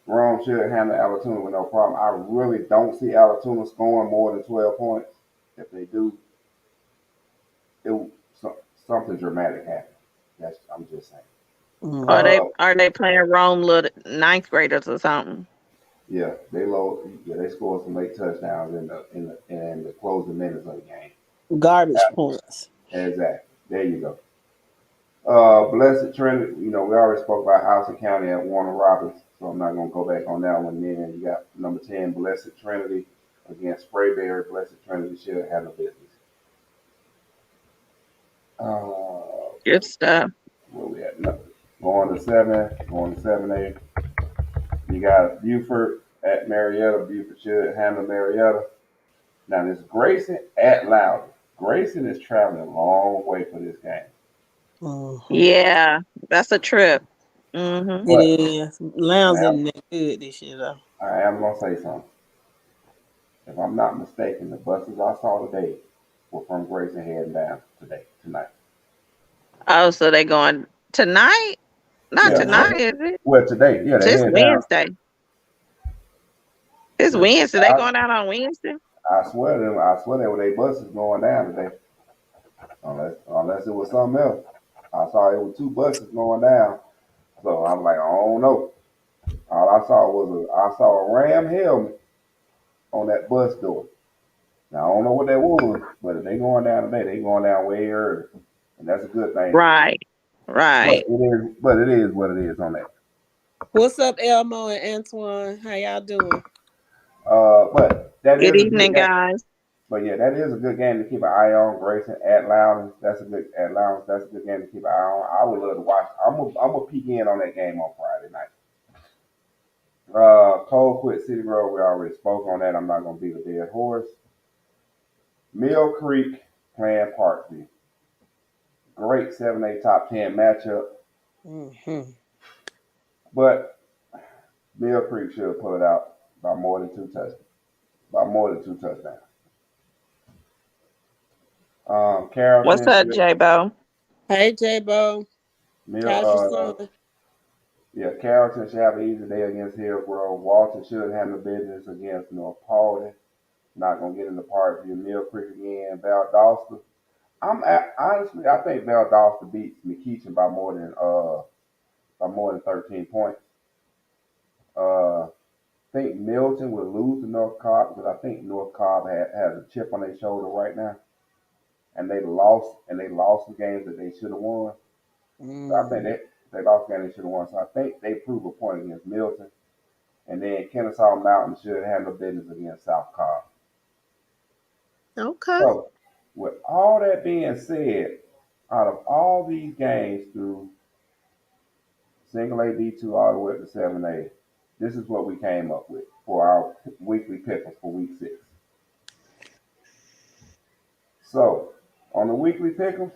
Rome should handle Alatoona with no problem. I really don't see Alatoona scoring more than 12 points. If they do, something dramatic happen. I'm just saying. Are Mm. they Uh, are they playing Rome little ninth graders or something? yeah, they scored some late touchdowns in the closing minutes of the game. Garbage points. Exactly. There you go. Blessed Trinity, we already spoke about Houston County at Warner Robins, so I'm not going to go back on that one. Then you got number 10, Blessed Trinity against Sprayberry. Blessed Trinity should have no business. Uh, Good stuff. where we at? No. Going to 7A. You got Buford at Marietta. Buford should handle Marietta. Now, this Grayson at Loudoun. Grayson is traveling a long way for this game. Mm-hmm. Yeah, that's a trip. Mm-hmm. It But is. Lounge I am, in there good this year though. I am going to say something. If I'm not mistaken, the buses I saw today were from Grayson heading down tonight. Oh, so they going tonight? Not Yeah, tonight, is it? well, today, yeah, they It's head down. Wednesday. It's Yeah, Wednesday. They going out on Wednesday? I swear they were their buses going down today. Unless it was something else. I saw it was two buses going down. So I'm like, I don't know. All I saw a Ram helmet on that bus door. Now I don't know what that was, but if they going down today, they going down way early, and that's a good thing. Right. Right. But it is what it is on that. What's up, Elmo and Antoine? How y'all doing? But that Good is a good evening, game. guys. But yeah, that is a good game to keep an eye on. Grayson at Loudon, that's a good game to keep an eye on. I would love to watch. I'm gonna peek in on that game on Friday night. Colquitt City Road, we already spoke on that. I'm not gonna beat a dead horse. Mill Creek playing Parkview. Great 7A top 10 matchup, Mm-hmm. but Mill Creek should pull it out by more than two touchdowns. What's Carrollton up, should J-Bo? Hey J-Bo. Mill How's your son? Yeah, Carrollton should have an easy day against Hillsborough. Walton should handle business against North Paulding. Not gonna get in the Parkview. Mill Creek again. Valdosta. Honestly, I think Valdosta beats McKeachin by more than 13 points. I think Milton will lose to North Cobb because I think North Cobb has a chip on their shoulder right now, and they lost the games that they should have won. So I think they lost game they should have won. So I think they proved a point against Milton. And then Kennesaw Mountain should handle business against South Cobb. Okay. So, with all that being said, out of all these games through single A D2 all the way up to 7A, this is what we came up with for our weekly pickers for week 6. So, on the weekly pickers,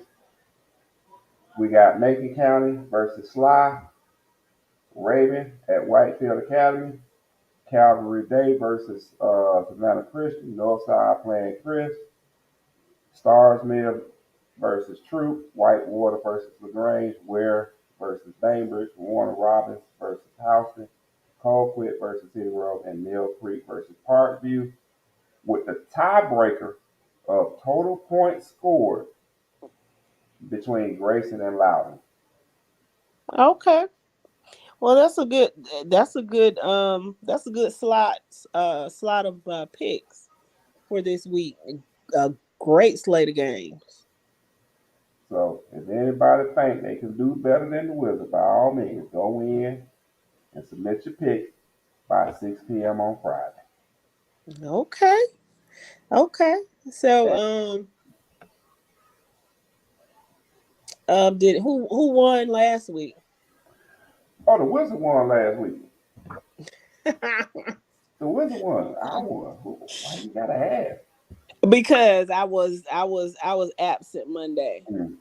we got Macon County versus Sly, Raven at Whitefield Academy, Calvary Day versus Savannah Christian, Northside playing Chris, Stars Mill versus Troop, Whitewater versus LaGrange, Ware versus Bainbridge, Warner Robins versus Houston, Colquitt versus City Road, and Mill Creek versus Parkview, with the tiebreaker of total points scored between Grayson and Loudon. Okay. Well, that's a good slot of picks for this week. A great slate of games. So if anybody think they can do better than the Wizards, by all means, go in and submit your picks by 6 p.m. on Friday. Okay. So did who won last week? Oh, the Wizards won last week. The Wizards won. I won. Why you gotta have? Because I was absent Monday. Mm.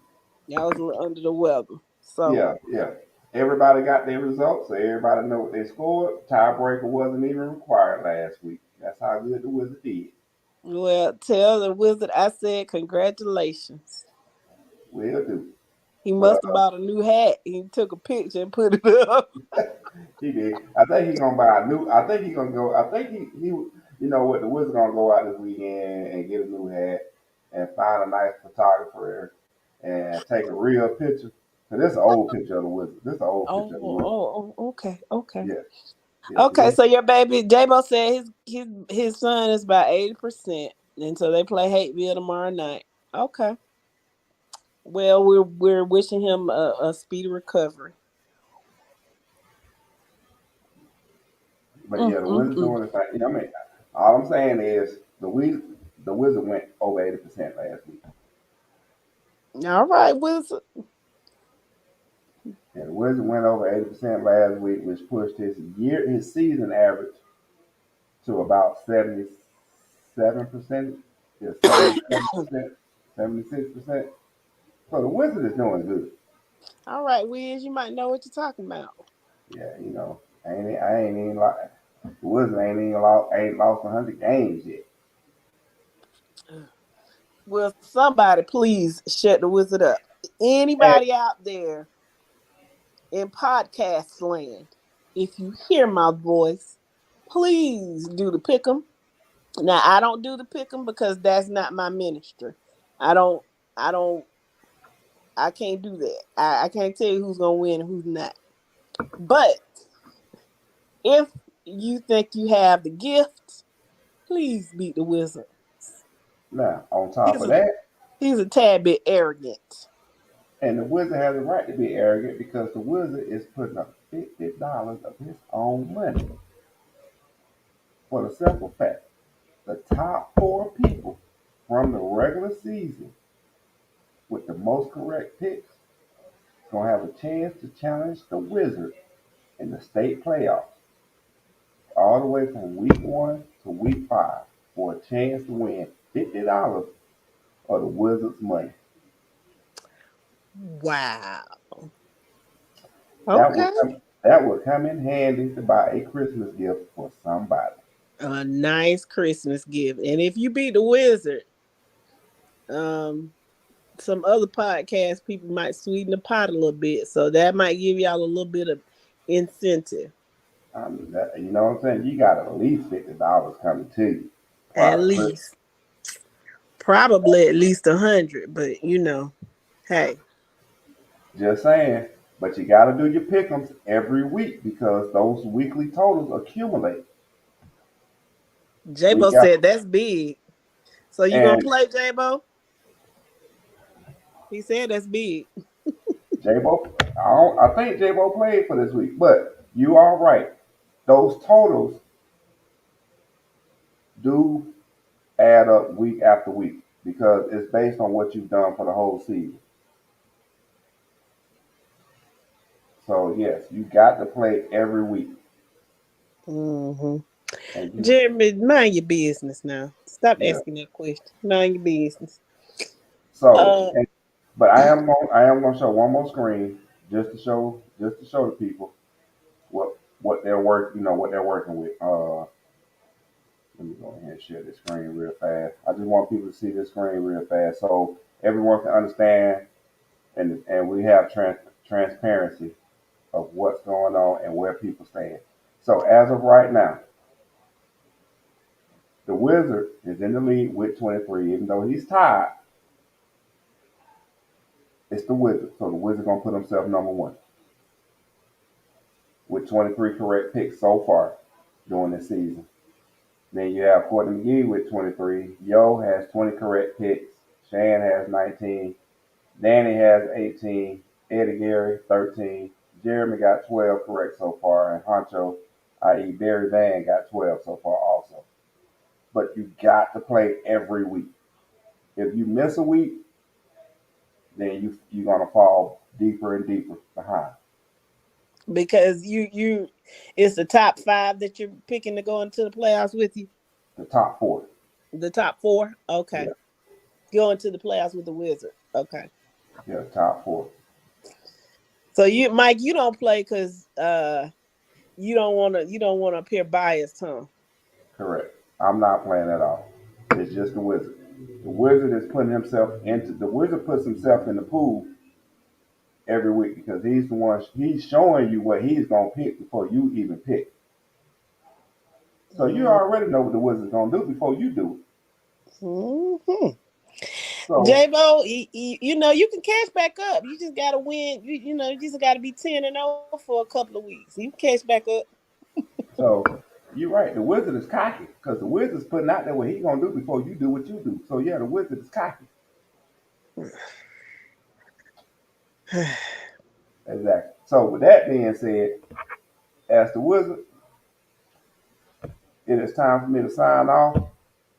I was a little under the weather. So Yeah. Everybody got their results, so everybody know what they scored. Tiebreaker wasn't even required last week. That's how good the Wizards did. well, tell the Wizard I said congratulations. Will do. He But must have bought a new hat. He took a picture and put it up. he did. I think he's gonna buy a new. I think he's gonna go. I think he. You know what? The Wizards gonna go out this weekend and get a new hat and find a nice photographer and take a real picture. So this is an old picture of the Wizards. This is an old picture of the Wizards. Okay. Yeah. Okay, so your baby J-Bo said his son is about 80%, and so they play Hateville tomorrow night. Okay. Well, we're wishing him a speedy recovery. But yeah, the Wizards doing the thing. I mean, all I'm saying is the Wizard went over 80% last week. All right, Wizard. Yeah, the Wizard went over 80% last week, which pushed his season average to about 77%. Yeah, 77%, 76%. So the Wizard is doing good. All right, Wiz, you might know what you're talking about. Yeah, I ain't even like the Wizard ain't lost 100 games yet. Will somebody please shut the Wizard up? Anybody out there in podcast land, if you hear my voice, please do the pick'em. Now I don't do the pick'em because that's not my ministry. I can't do that. I can't tell you who's gonna win and who's not. But if you think you have the gift, please beat the Wizard. Now, on top of that, he's a tad bit arrogant. And the Wizard has a right to be arrogant because the Wizard is putting up $50 of his own money. For the simple fact, the top 4 people from the regular season with the most correct picks is going to have a chance to challenge the Wizard in the state playoffs all the way from week 1 to week 5 for a chance to win $50 of the Wizard's money. Wow. That would come in handy to buy a Christmas gift for somebody. A nice Christmas gift. And if you beat the Wizard, some other podcast people might sweeten the pot a little bit. So that might give y'all a little bit of incentive. You know what I'm saying? You got at least $50 coming to you. At least. Probably at least 100, but hey. Just saying. But you got to do your pick'ems every week because those weekly totals accumulate. J-Bo said that's big. So you gonna play, J-Bo? He said that's big. J-Bo, I think J-Bo played for this week, but you are right. Those totals do add up week after week because it's based on what you've done for the whole season. So yes, you got to play every week. Mm-hmm. And you, Jeremy, mind your business now. Stop yeah. asking that question. Mind your business. So, but I am gonna show one more screen just to show the people what they're working with. Let me go ahead and share this screen real fast. I just want people to see this screen real fast so everyone can understand and we have transparency of what's going on and where people stand. So as of right now, the Wizard is in the lead with 23, even though he's tied. It's the Wizard, so the Wizard gonna put himself number one with 23 correct picks so far during this season. Then you have Courtney McGee with 23. Yo has 20 correct picks. Shan has 19. Danny has 18. Eddie Gary 13. Jeremy got 12 correct so far, and Honcho, i.e. Barry Van, got 12 so far also. But you got to play every week. If you miss a week, then you're gonna fall deeper and deeper behind. Because you it's the top 5 that you're picking to go into the playoffs with you. The top 4. The top 4? Okay. Yeah. Going to the playoffs with the Wizard. Okay. Yeah, top 4. So Mike, you don't play because you don't want to appear biased, huh? Correct. I'm not playing at all. It's just the Wizard. The Wizard is putting himself the Wizard puts himself in the pool every week because he's the one, he's showing you what he's going to pick before you even pick. So you already know what the Wizard's going to do before you do it. Mm-hmm. So, J-Bo, you know, you can cash back up. You just got to win. You just got to be 10-0 for a couple of weeks. You can cash back up. So you're right. The Wizard is cocky because the Wizard's putting out there what he's going to do before you do what you do. So yeah, the Wizard is cocky. Exactly. So with that being said, as the Wizard, it is time for me to sign off.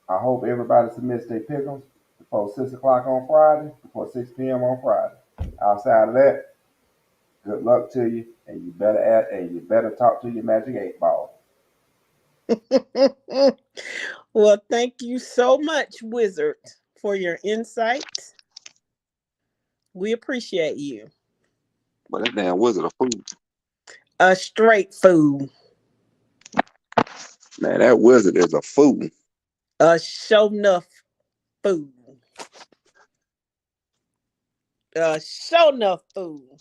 I hope everybody submits their pick'ems before 6 o'clock on Friday, before 6 p.m. on Friday. Outside of that, good luck to you, and you better talk to your Magic 8 Ball. Well, thank you so much, Wizard, for your insight. We appreciate you. But that damn Wizard a fool. A straight fool. Man, that Wizard is a fool. A show enough fool. A show enough fool.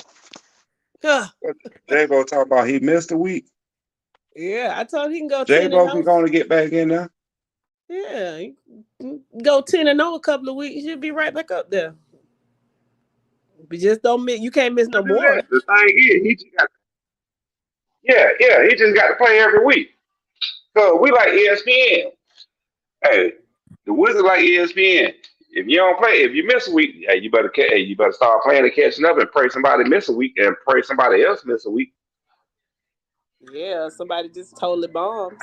J-Bo talk about he missed a week. Yeah, I told him he can go 10-0. J-Bo can go to get back in there. Yeah, he can go 10-0 a couple of weeks. He'll be right back up there. But just don't miss. You can't miss no more. The thing is, he just got. He just got to play every week. So we like ESPN. Hey, the Wizard like ESPN. If you don't play, if you miss a week, hey, you better start playing and catching up and pray somebody miss a week and pray somebody else miss a week. Yeah, somebody just totally bombs.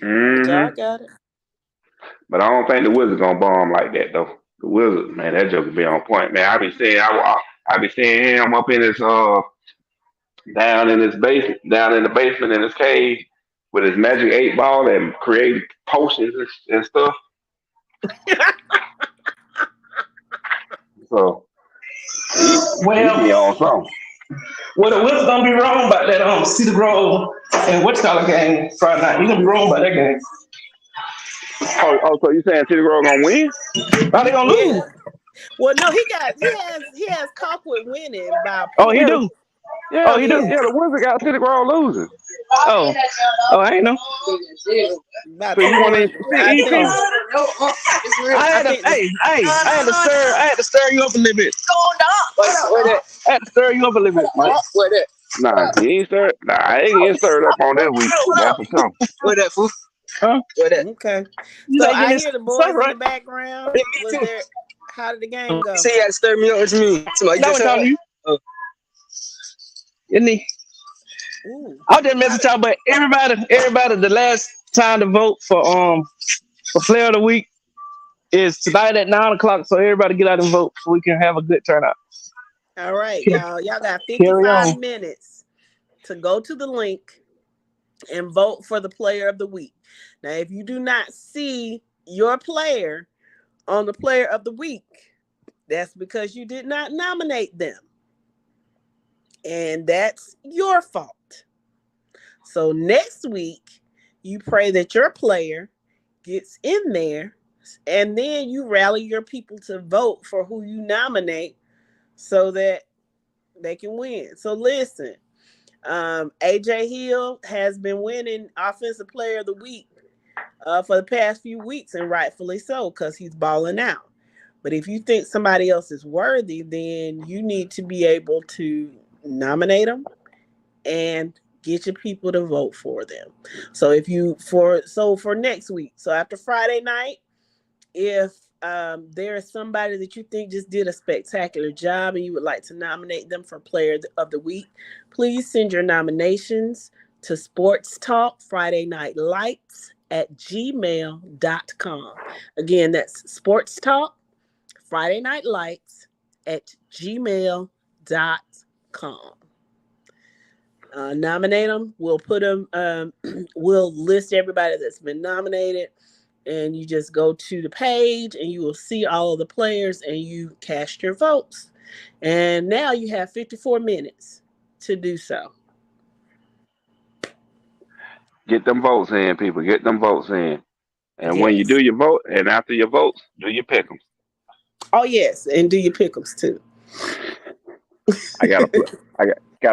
Mm-hmm. But y'all got it. But I don't think the Wizard gonna bomb like that though. The Wizard, man, that joke be on point, man. I be seeing him up in his down in the basement in his cave with his Magic 8 Ball and creating potions and stuff. So he be on something. Well, the Wizards gonna be wrong about that Cedar Grove and Wichita game Friday night. He's gonna be wrong about that game. Oh, so you saying Cedar Grove gonna win? How they gonna lose? Well, no, he has Colquitt winning by. Oh, he do. Yeah, he do. Yeah, the Wizard got Cedar Grove losing. Oh, I ain't know. So you want to I had to stir you up a little bit. I had to stir you up a little bit, Mike. Nah, he ain't stirred. Nah, I ain't getting stirred up on that week. That's for sure. What that fool? Huh? What that? Okay. So I hear the boys in the background. How did the game go? See, you had to stir me up. What you mean? No one talking to you. Ooh. I'll just message y'all, but everybody, the last time to vote for Player of the Week is tonight at 9 o'clock. So everybody get out and vote so we can have a good turnout. All right, y'all. Y'all got Carry 55 on. minutes to go to the link and vote for the Player of the Week. Now, if you do not see your player on the Player of the Week, that's because you did not nominate them. And that's your fault. So next week, you pray that your player gets in there, and then you rally your people to vote for who you nominate so that they can win. So listen, AJ Hill has been winning Offensive Player of the Week for the past few weeks, and rightfully so, because he's balling out. But if you think somebody else is worthy, then you need to be able to nominate them and get your people to vote for them. So for next week, so after Friday night, if there is somebody that you think just did a spectacular job and you would like to nominate them for Player of the Week, please send your nominations to Sports Talk Friday Night Lights at gmail.com. Again, that's Sports Talk Friday Night Lights at gmail.com. Nominate them. We'll put them. We'll list everybody that's been nominated, and you just go to the page and you will see all of the players and you cast your votes. And now you have 54 minutes to do so. Get them votes in, people. Get them votes in. And when you Yes. do your vote, and after your votes, do your pick 'em. Oh yes, and do your pick'ems too. I gotta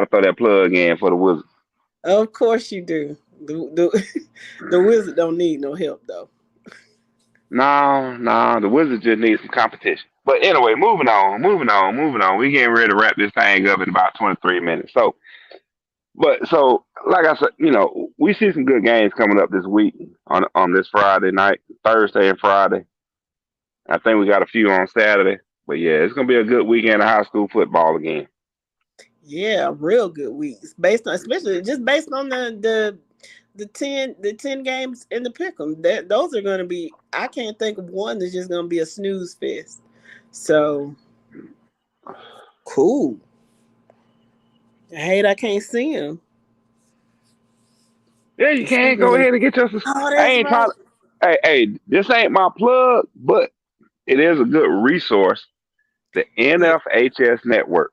throw that plug in for the Wizards. Of course you do. The Wizard don't need no help though. No, the Wizards just need some competition. But anyway, moving on. We getting ready to wrap this thing up in about 23 minutes. So like I said, we see some good games coming up this week on this Friday night, Thursday and Friday. I think we got a few on Saturday. But yeah, it's gonna be a good weekend of high school football again. Yeah, real good weeks. Especially based on the 10 games in the pick'em. Those are gonna be, I can't think of one that's just gonna be a snooze fest. So cool. I hate I can't see him. Yeah, you can go ahead and get your. Oh, I that's ain't trying. right. Hey, this ain't my plug, but it is a good resource. The NFHS Network.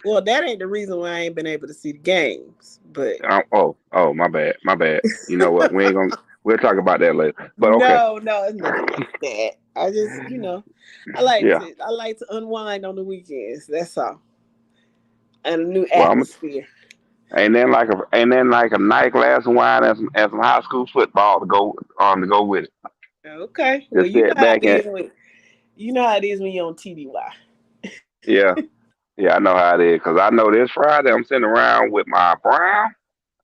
Well, that ain't the reason why I ain't been able to see the games, but Oh, my bad. You know what? We'll talk about that later. But okay. no, it's nothing like that. I just, I like Yeah. to unwind on the weekends. That's all. And a new Well, atmosphere. and then like a nice glass of wine and some high school football to go with it. Okay. Well, Just sit back and you know how it is when you're on TDY. yeah, I know how it is because I know this Friday I'm sitting around with my brown.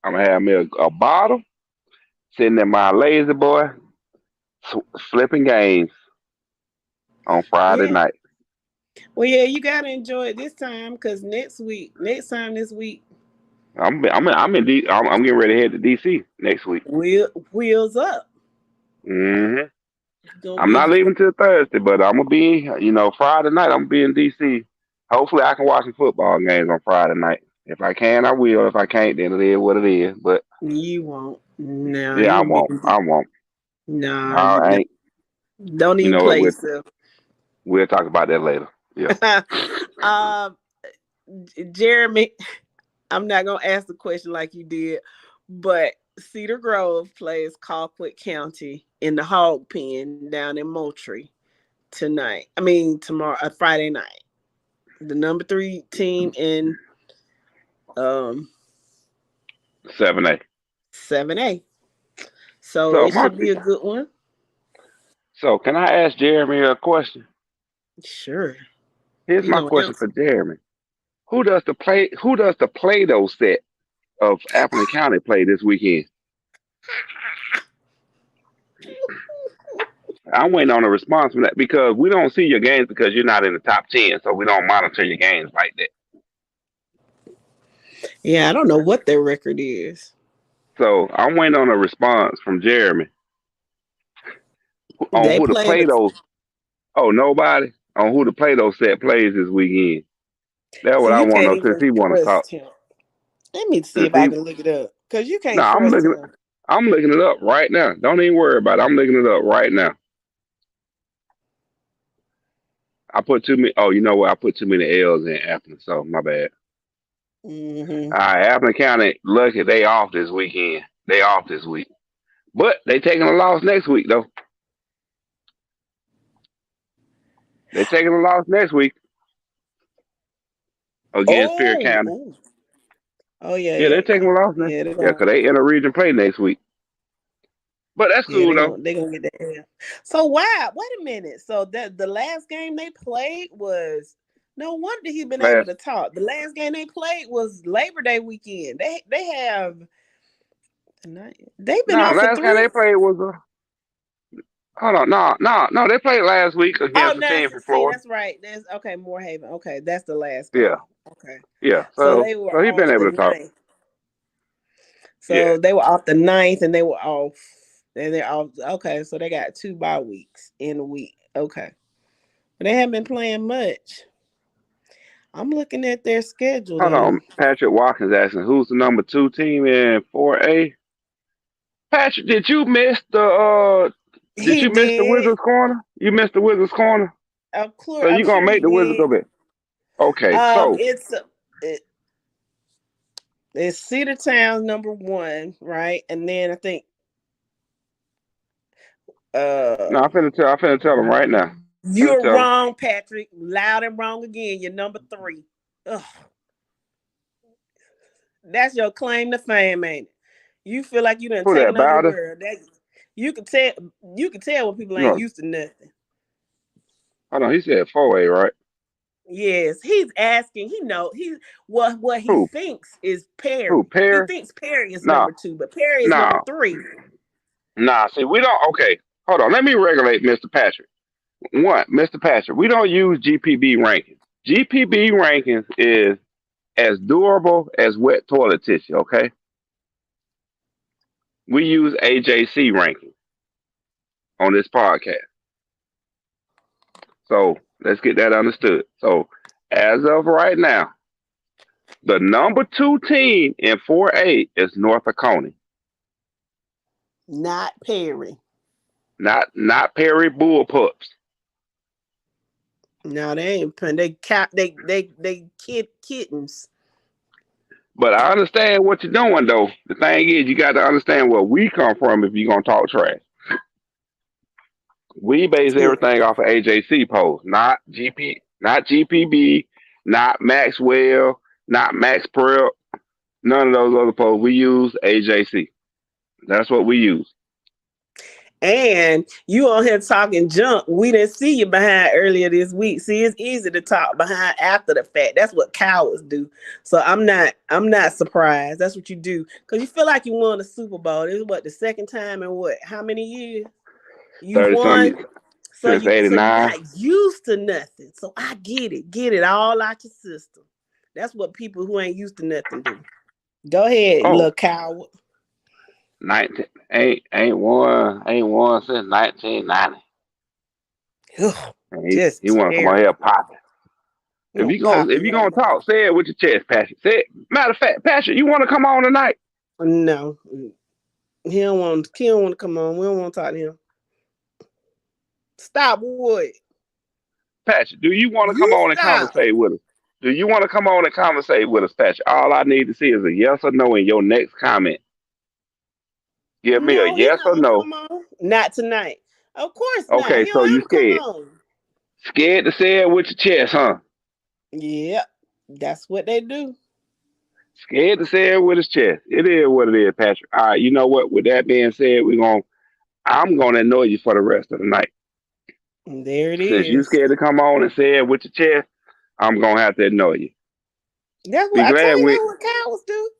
I'm gonna have me a bottle, sitting in my lazy boy, flipping games on Friday night. Well, yeah, you gotta enjoy it this time because next time this week, I'm getting ready to head to DC next week. wheels up. Mm-hmm. I'm not leaving till Thursday, but I'm gonna be, Friday night. I'm gonna be in DC. Hopefully, I can watch some football games on Friday night. If I can, I will. If I can't, then it is what it is. But You won't. No. yeah, I won't. No, I ain't. don't even play yourself. We'll talk about that later. Yeah. Jeremy, I'm not gonna ask the question like you did, but Cedar Grove plays Colquitt County in the Hog Pen down in Moultrie tomorrow, Friday night. The number 3 team in 7A. 7A. So it should be a good one. So can I ask Jeremy a question? Sure. Here's my question for Jeremy. Who does the Play-Doh set of Appleton County play this weekend? I'm waiting on a response from that because we don't see your games because you're not in the top 10, so we don't monitor your games like that. Yeah, I don't know what their record is. So I'm waiting on a response from Jeremy on They who to playing play the those. Oh, nobody on who to play those set plays this weekend. That's so what I you want to can't know since even he want to talk. trust him. Let me see Since if I he, can look it up. Cause you no, can't trust him. I'm looking it up right now. Don't even worry about it. I'm looking it up right now. I put too many. Oh, you know what? I put too many L's in Athens, so my bad. Hmm. All right, Athens County, lucky they off this weekend. They off this week, but they taking a loss next week though. They taking a loss next week against Pierre Oh, County. ooh. Oh yeah, Yeah, yeah, they're yeah. taking a loss now. Yeah, they're Yeah, gonna cause they in a region play next week. But that's yeah, cool though. they gonna get that. Yeah. So wow, wait a minute. So that the last game they played was no wonder he's been able Last, to talk. The last game they played was Labor Day weekend. They have they've been no, off for last game three. they played was hold on, no, they played last week Oh against the no, team from see Florida. that's right. That's okay, Moorhaven. Okay, that's the last Yeah, game. Okay. yeah. So So they were so he been off able the to talk. ninth. Yeah. So they were off the ninth and they were off. And they're off. Okay, so they got 2 bye weeks in a week. Okay. But they haven't been playing much. I'm looking at their schedule Hold though. on, Patrick Watkins asking who's the number 2 team in 4A. Patrick, did He you miss the did. Wizards corner? You missed the Wizards corner, so I'm you gonna sure he make the Wizards go did. back? Okay, so It's it, it's Cedar Town's number one, right? And then I think no, uh I finna tell them right now. Finna you're tell them wrong, Patrick. Loud and wrong again. You're number three. Ugh, that's your claim to fame, ain't it? You feel like you done who that taken over the Bowder? world. That you can tell. You can tell when people ain't No, used to nothing. hold on. He said 4A, right? Yes, he's asking. He know he what he Who? thinks is Who? Perry. He Perry? thinks Perry is Nah, number two, but Perry is number nah, three. nah. See, we don't. Okay, hold on. Let me regulate Mr. Patrick. One, Mr. Patrick, we don't use GPB rankings. GPB rankings is as durable as wet toilet tissue, okay? We use AJC rankings on this podcast. So let's get that understood. So as of right now, the number 2 team in 4A is North Oconee, Not Perry. not Perry Bullpups. No, they ain't playing. They kittens. But I understand what you're doing though. The thing is you got to understand where we come from if you're gonna talk trash. We base everything off of AJC polls, not GPB, not Maxwell, not Max Prep, none of those other polls. We use AJC. That's what we use. And you on here talking junk. We didn't see you behind earlier this week. See, it's easy to talk behind after the fact. That's what cowards do. So I'm not surprised. That's what you do. Because you feel like you won the Super Bowl. This is what, the second time in what? How many years? You 30 won. something So since you're 89. not used to nothing. So I get it. Get it all out your system. That's what people who ain't used to nothing do. Go ahead, Oh, little coward. 19 ain't won since 1990. Ugh, And he just wanna come on here terrible. popping. You don't pop If it you right gonna now. talk, say it with your chest, Patrick. Say it. Matter of fact, Patrick, you wanna come on tonight? No. He don't want to come on. We don't want to talk to him. Stop what? Patrick, do you want to come You on and stop. conversate with us? Do you want to come on and conversate with us, Patrick? All I need to see is a yes or no in your next comment. Give me a No, he yes not or gonna no. come on. Not tonight. Of course not. Okay, He so don't you ever come scared. on. Scared to say it with your chest, huh? Yep. That's what they do. Scared to say it with his chest. It is what it is, Patrick. All right, you know what? With that being said, I'm gonna annoy you for the rest of the night. And there it Since you is. scared to come on and say it with your chest, I'm gonna have to annoy you. That's Be what I glad told you. we That's what cowards do.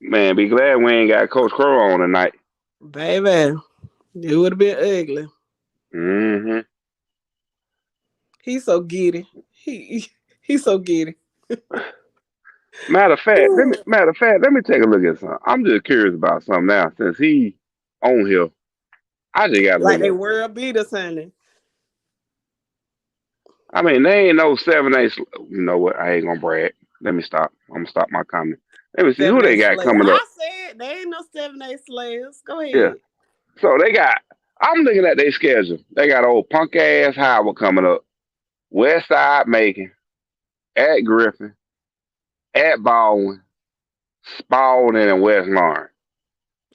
Man, be glad we ain't got Coach Crow on tonight. Baby, it would have been ugly. Mm-hmm. He's so giddy. He's so giddy. Matter of fact, let me take a look at something. I'm just curious about something now since he on here. I just got to Like look they at. world beat or something. I mean, they ain't no 7-8. You know what? I ain't gonna brag. Let me stop. I'm gonna stop my comment. Let me see who Seven they eight got Slayer. coming up. I said they ain't no 7-8 Slayers. Go Yeah. ahead. So they got. I'm looking at their schedule. They got old punk ass Howard coming up. West Side Macon, at Griffin, at Baldwin, Spalding, and West Lawrence.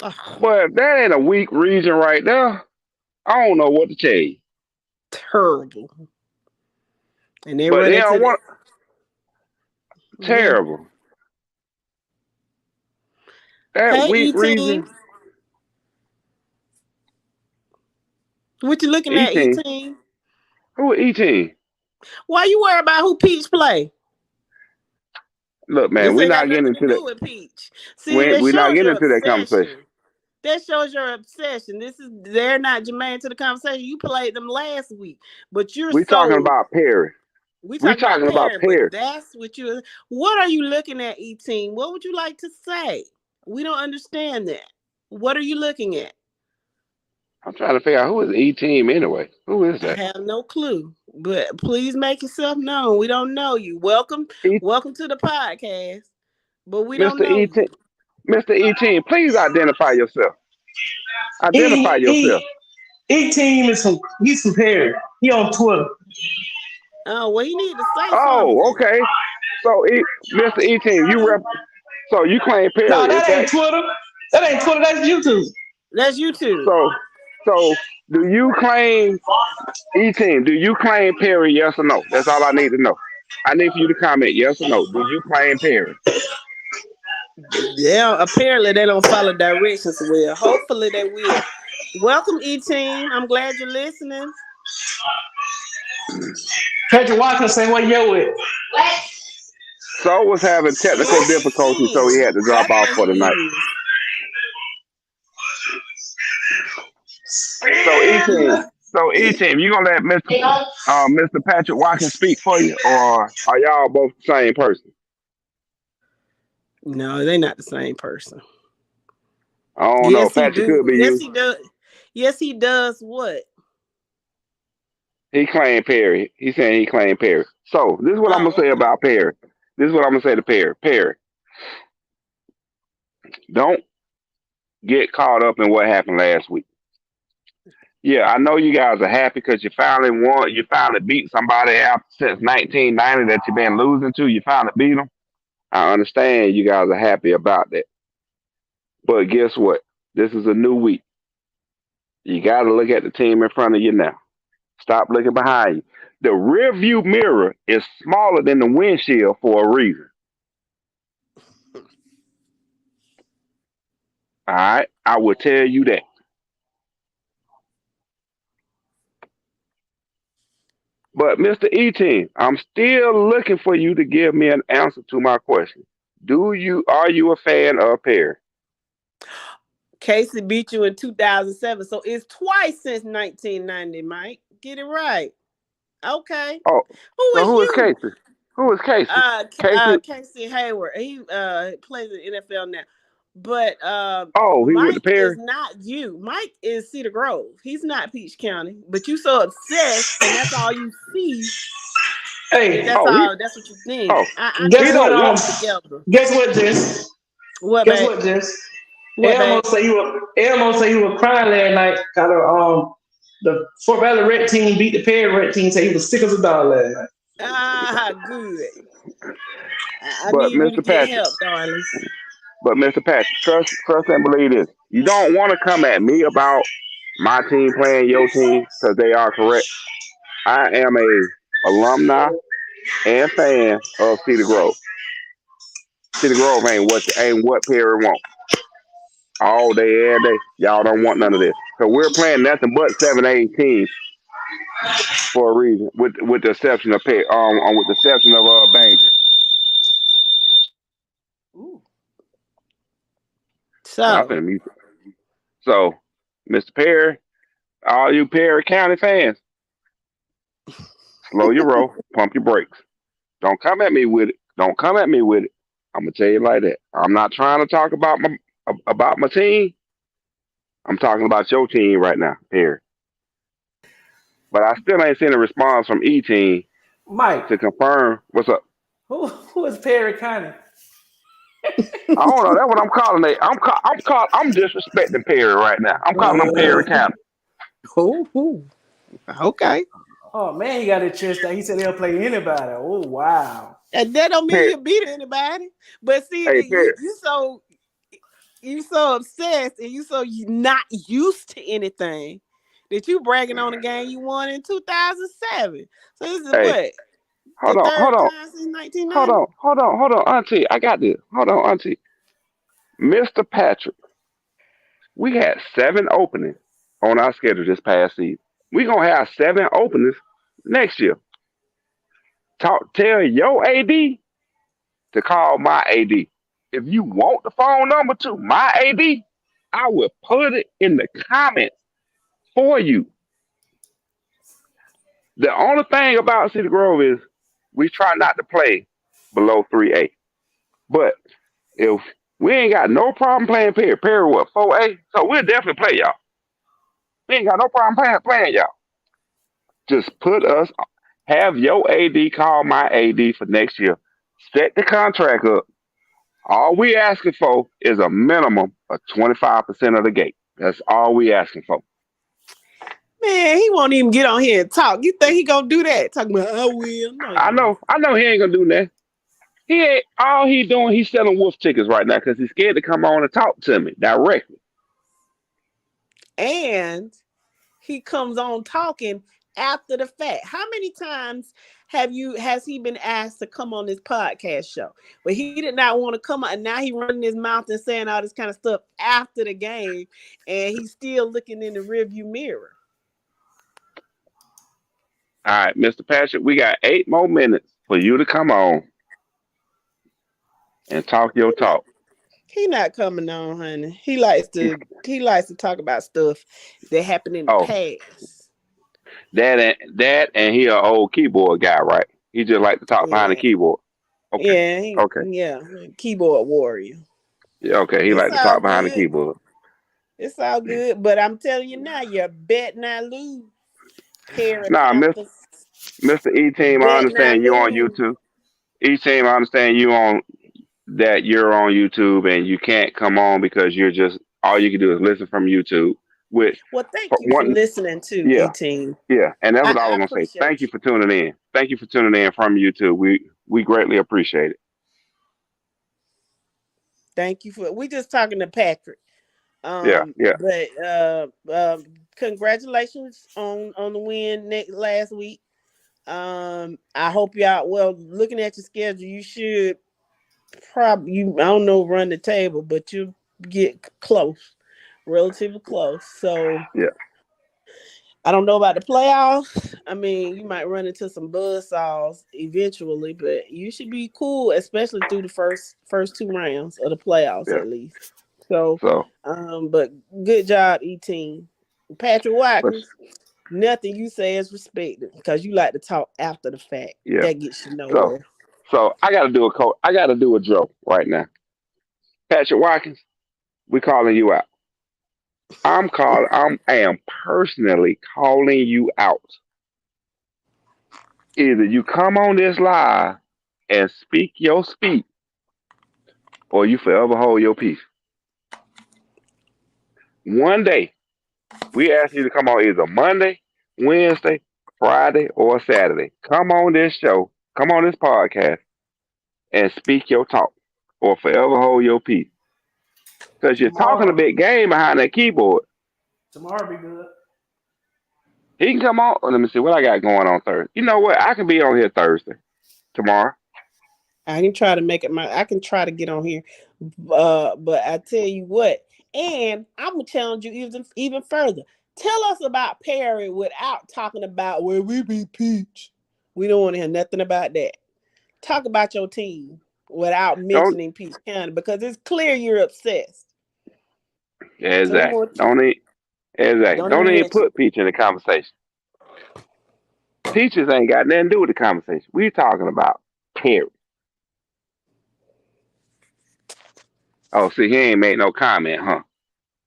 Oh, But if that ain't a weak region right there, I don't know what to tell you. terrible. And they But run they into don't the want yeah. terrible. That Hey weak E region, team. What you looking at, E 18. team? Who 18? Why you worry about who Peach play? Look, man, This we're ain't not got getting nothing to into that. do with Peach. See, that We're not shows getting your into that conversation. obsession. That shows your obsession. They're not germane to the conversation. You played them last week, but you're We talking so about Perry. we We talking about talking about pairing, but Perry. that's what are you looking at, E team? What would you like to say? We don't understand that. What are you looking at? I'm trying to figure out who is E-Team anyway. Who is I that? have no clue, but please make yourself known. We don't know you. Welcome E- to the podcast, but we don't Mr. know E-Team. you. Mr. E-Team, please identify yourself. Identify yourself. E team is he's from Perry. He on Twitter. Oh, well, you need to say Oh, something. okay. So, Mr. E-Team, so you claim No, Perry. Is that that ain't Twitter. That ain't Twitter. That's YouTube. That's YouTube. so? Do you claim E-Team? Do you claim Perry? Yes or no? That's all I need to know. I need for you to comment yes or no. Do you claim Perry? Yeah, apparently they don't follow directions well. Hopefully they will. Welcome, E team. I'm glad you're listening. Patrick Watkins say what yo with. So was having technical Yes, difficulties, so he he had is. to drop I off know for the night. he is. So E-Team, you gonna let Mr. Patrick Watkins speak for you, or are y'all both the same person? No, they're not the same person. I don't know. Yes, he Patrick do. could be Yes, you. he does. Yes, he does. What? He claimed Perry. He saying he claimed Perry. So this is what I'm gonna Oh, say okay. about Perry. This is what I'm gonna say to Perry. Perry, don't get caught up in what happened last week. Yeah, I know you guys are happy because you finally won. You finally beat somebody out since 1990 that you've been losing to. You finally beat them. I understand you guys are happy about that. But guess what? This is a new week. You got to look at the team in front of you now. Stop looking behind you. The rear view mirror is smaller than the windshield for a reason. All right? I will tell you that. But Mr. Eaton, I'm still looking for you to give me an answer to my question. Are you a fan of Perry? Casey beat you in 2007, so it's twice since 1990. Mike, get it right. Okay. Oh, Who so is who is you? Casey? Who is Casey? Casey? Casey Hayward. He plays in the NFL now. But Oh, he went to Mike is Perry? not you. Mike is Cedar Grove. He's not Peach County. But you so obsessed, and that's all you see. Hey, That's Oh, all. That's what you think. oh, I guess he think what? don't you want. put it together. Guess what, Jess? What, Guess babe? what, Jess? What, babe? Elmo say he was crying last night. Kind of the Fort Valley Red team beat the Perry Red team. Say he was sick as a dog last night. Ah, good. I But need you to Mr. get Patrick, help, darling. trust and believe this. You don't want to come at me about my team playing your team because they are correct. I am a alumni and fan of Cedar Grove. Cedar Grove ain't what Perry want all day and day. Y'all don't want none of this. So we're playing nothing but 7-8 teams for a reason, with the exception of with the exception of Banger. Ooh. I'm So, finna mute. So, Mr. Perry, all you Perry County fans, slow your roll, pump your brakes. Don't come at me with it. Don't come at me with it. I'm gonna tell you like that. I'm not trying to talk about my team. I'm talking about your team right now, Perry. But I still ain't seen a response from E team Mike, to confirm what's up. who is Perry Connie? I don't know. That's what I'm calling it. I'm disrespecting Perry right now. I'm calling him Perry County. Ooh, okay. Oh man, he got his chest out. He said he'll play anybody. Oh wow. And that don't mean Perry, you beat anybody. But see, hey Perry. you so obsessed and you not used to anything that you bragging on a game you won in 2007. So this is Hey, what the hold on, hold third on, time since 1990. hold on, Auntie. I got this. Hold on, Auntie. Mr. Patrick, we had 7 openings on our schedule this past season. We're gonna have 7 openings next year. Tell your AD to call my AD. If you want the phone number to my AD, I will put it in the comments for you. The only thing about Cedar Grove is we try not to play below 3A. But if we ain't got no problem playing Perry what, 4A? So we'll definitely play y'all. We ain't got no problem playing y'all. Just have your AD call my AD for next year. Set the contract up. All we asking for is a minimum of 25% of the gate. That's all we asking for. Man, he won't even get on here and talk. You think he gonna do that? Talking about I will. No, I know he ain't gonna do that. He ain't all he doing. He's selling wolf tickets right now because he's scared to come on and talk to me directly. and he comes on talking after the fact. How many times has he been asked to come on this podcast show? But he did not want to come on, and now he running his mouth and saying all this kind of stuff after the game, and he's still looking in the rearview mirror. All right, Mr. Patrick, we got 8 more minutes for you to come on and talk your talk. He not coming on, honey. He likes to talk about stuff that happened in the Oh, past. that and he an old keyboard guy, right? He just like to talk behind the Yeah, keyboard. Okay, okay, yeah, keyboard warrior. yeah, okay. He It's like to all talk behind the good. keyboard. It's all good. But I'm telling you now, you bet not lose. Perry Nah, Panthers, Mr. E team, I bet not understand you on lose. YouTube. E team, I understand you're on YouTube and you can't come on because you're just all you can do is listen from YouTube. With Well, thank for you for one, listening to yeah, E-Team. yeah, and that's what I I was gonna say. Thank appreciate you you. for tuning in. Thank you for tuning in from YouTube. We greatly appreciate it. Thank you for. We just talking to Patrick. Yeah, yeah. But congratulations on the win last week. I hope y'all. Well, looking at your schedule, you should probably I don't know run the table, but you get close, relatively close. So Yeah. I don't know about the playoffs. I mean, you might run into some buzzsaws eventually, but you should be cool, especially through the first 2 rounds of the playoffs Yeah. at least. So, So, but good job, E-Team. Patrick but Watkins, nothing you say is respected because you like to talk after the fact. yeah. That gets you So, nowhere. I got to do I got to do a joke right now. Patrick Watkins, we calling you out. I am personally calling you out. Either you come on this live and speak your speech, or you forever hold your peace. One day, we ask you to come on either Monday, Wednesday, Friday, or Saturday. Come on this show, come on this podcast, and speak your talk, or forever hold your peace. Because you're talking a Tomorrow. big game behind that keyboard. Tomorrow be good. He can come on. Let me see what I got going on Thursday. You know what? I can be on here Thursday, tomorrow. I can try to make it I can try to get on here. But I tell you what, and I'm gonna challenge you even further. Tell us about Perry without talking about where we beat Peach. We don't want to hear nothing about that. Talk about your team without Don't mentioning Peach County because it's clear you're obsessed. So we exactly. want you. Don't Don't even even mention put Peach in the conversation. Peaches ain't got nothing to do with the conversation. We talking about Perry. Oh, see, he ain't made no comment, huh?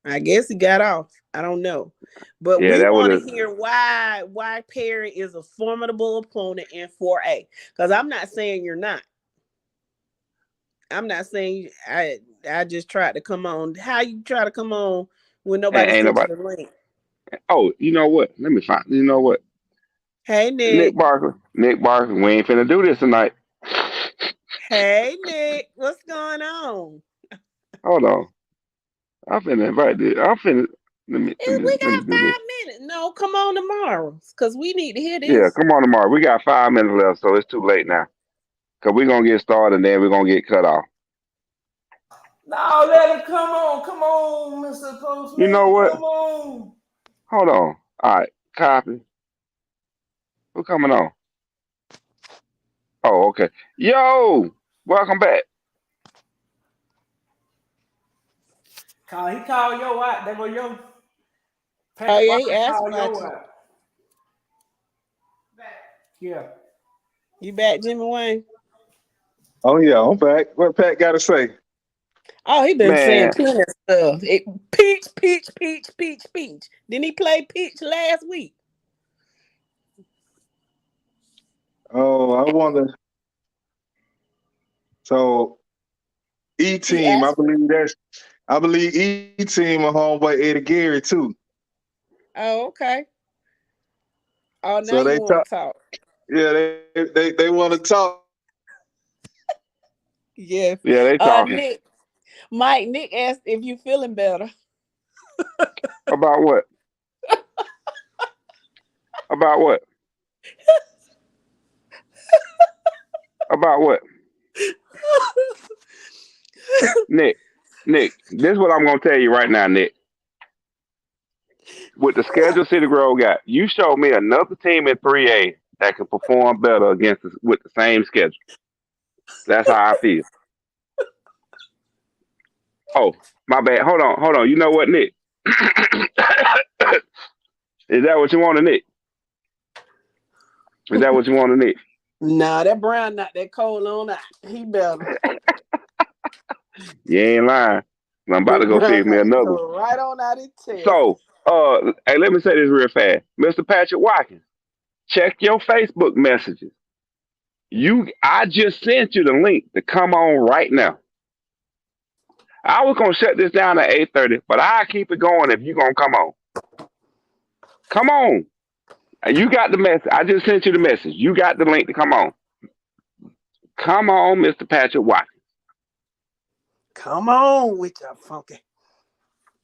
I guess he got off. I don't know. But Yeah, we that want to was hear why Perry is a formidable opponent in 4A. Because I'm not saying you're not. I'm not saying I just tried to come on. How you try to come on when nobody ain't sent you nobody. the link? Oh, you know what? Let me find. You know what? Hey Nick Nick. Barker. Nick Barker. We ain't finna do this tonight. Hey Nick. What's going on? Hold on. I'm finna invite this. I'm finna. Let me let me We let me got do this. 5 minutes. No, come on tomorrow. Because we need to hear Yeah, this. come on tomorrow. We got 5 minutes left, so it's too late now. Cause we're gonna get started and then we're gonna get cut off. No, let him come on, Mr. You Postman, know what? come on. Hold on. All right, copy. Who coming on? Oh, okay. Yo, welcome back. He called yo out. There go yo. Oh Patrick yeah, he Walker asked called about yo you. out. Yeah. You back, Jimmy Wayne? Oh yeah, I'm back. What Pat got to say? Oh, he been saying Man, plenty of stuff. Peach. Didn't he play Peach last week? Oh, I wonder. So E He team, asked. I believe E team a homeboy Eddie Gary too. Oh, okay. Oh, now So you they want talk. to talk? Yeah, they want to talk. Yes. yeah, they talking Nick asked if you feeling better. about what? About what? About what? Nick, this is what I'm gonna tell you right now, Nick. With the schedule City Grove got, you show me another team in 3A that can perform better against us with the same schedule. That's how I feel. Oh, my bad. Hold on. You know what, Nick? Is that what you want, Nick? Is that what you want, Nick? Nah, that brown not that cold on that. He better. You ain't lying. I'm about to That go brown fix me got that another one. cold right on out his chest. So, hey, let me say this real fast. Mr. Patrick Watkins, check your Facebook messages. I just sent you the link to come on right now. I was gonna shut this down at 8:30, but I'll keep it going if you gonna come on. Come on. You got the message. I just sent you the message. You got the link to come on. Come on, Mr. Patrick Watkins. Come on with your funky.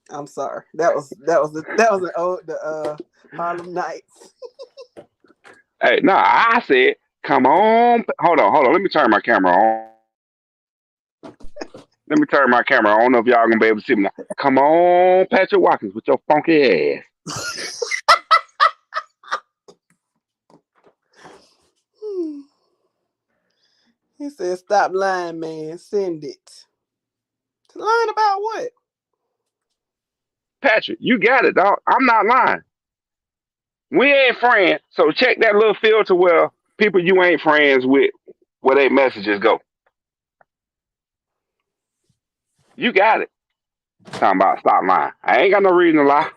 I'm sorry. That was the Harlem Nights. Hey, no, I said, come on. Hold on. Let me turn my camera on. Let me turn my camera on. I don't know if y'all gonna be able to see me now. Come on, Patrick Watkins, with your funky ass. He said, "Stop lying, man. Send it." Lying about what? Patrick, you got it, dog. I'm not lying. We ain't friends, so check that little filter where people you ain't friends with, where they messages go. You got it. Talking about stop lying. I ain't got no reason to lie.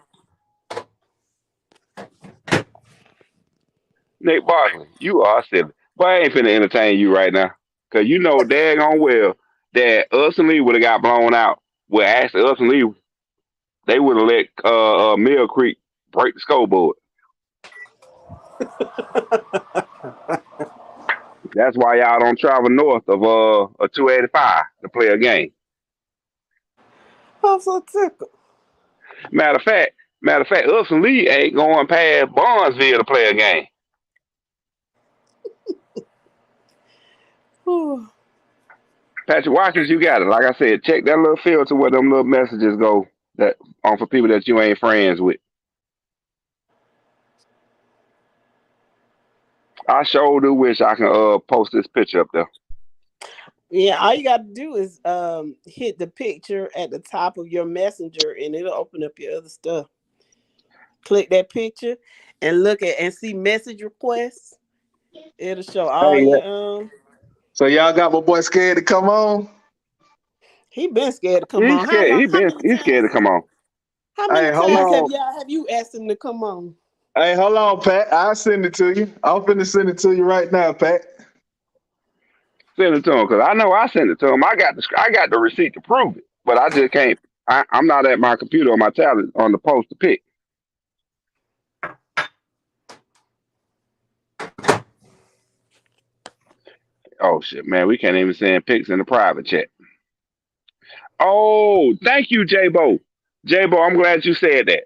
Nick Barkley, you are silly. But I ain't finna entertain you right now. Cause you know daggone well that us and Lee would have got blown out. Well, actually, us and Lee, they would have let Mill Creek break the scoreboard. That's why y'all don't travel north of a 285 to play a game. I'm so tickled. Matter of fact, us and Lee ain't going past Barnesville to play a game. Whew. Patrick Watkins, you got it. Like I said, check that little filter where them little messages go that on for people that you ain't friends with. I sure do wish I can post this picture up there. Yeah, all you got to do is hit the picture at the top of your messenger, and it'll open up your other stuff. Click that picture and look at and see message requests. It'll show all Hey, your so y'all got my boy scared to come on? He been scared to come He's on. scared. He's scared to Times? come on. How many Hey, hold times on. have you asked him to come on? Hey, hold on, Pat. I'll send it to you. I'm finna send it to you right now, Pat. Send it to him because I know I sent it to him. I got the receipt to prove it, but I just can't. I'm not at my computer or my tablet on the post to pick. Oh shit, man, we can't even send pics in the private chat. Oh, thank you, J-Bo. J-Bo, I'm glad you said that.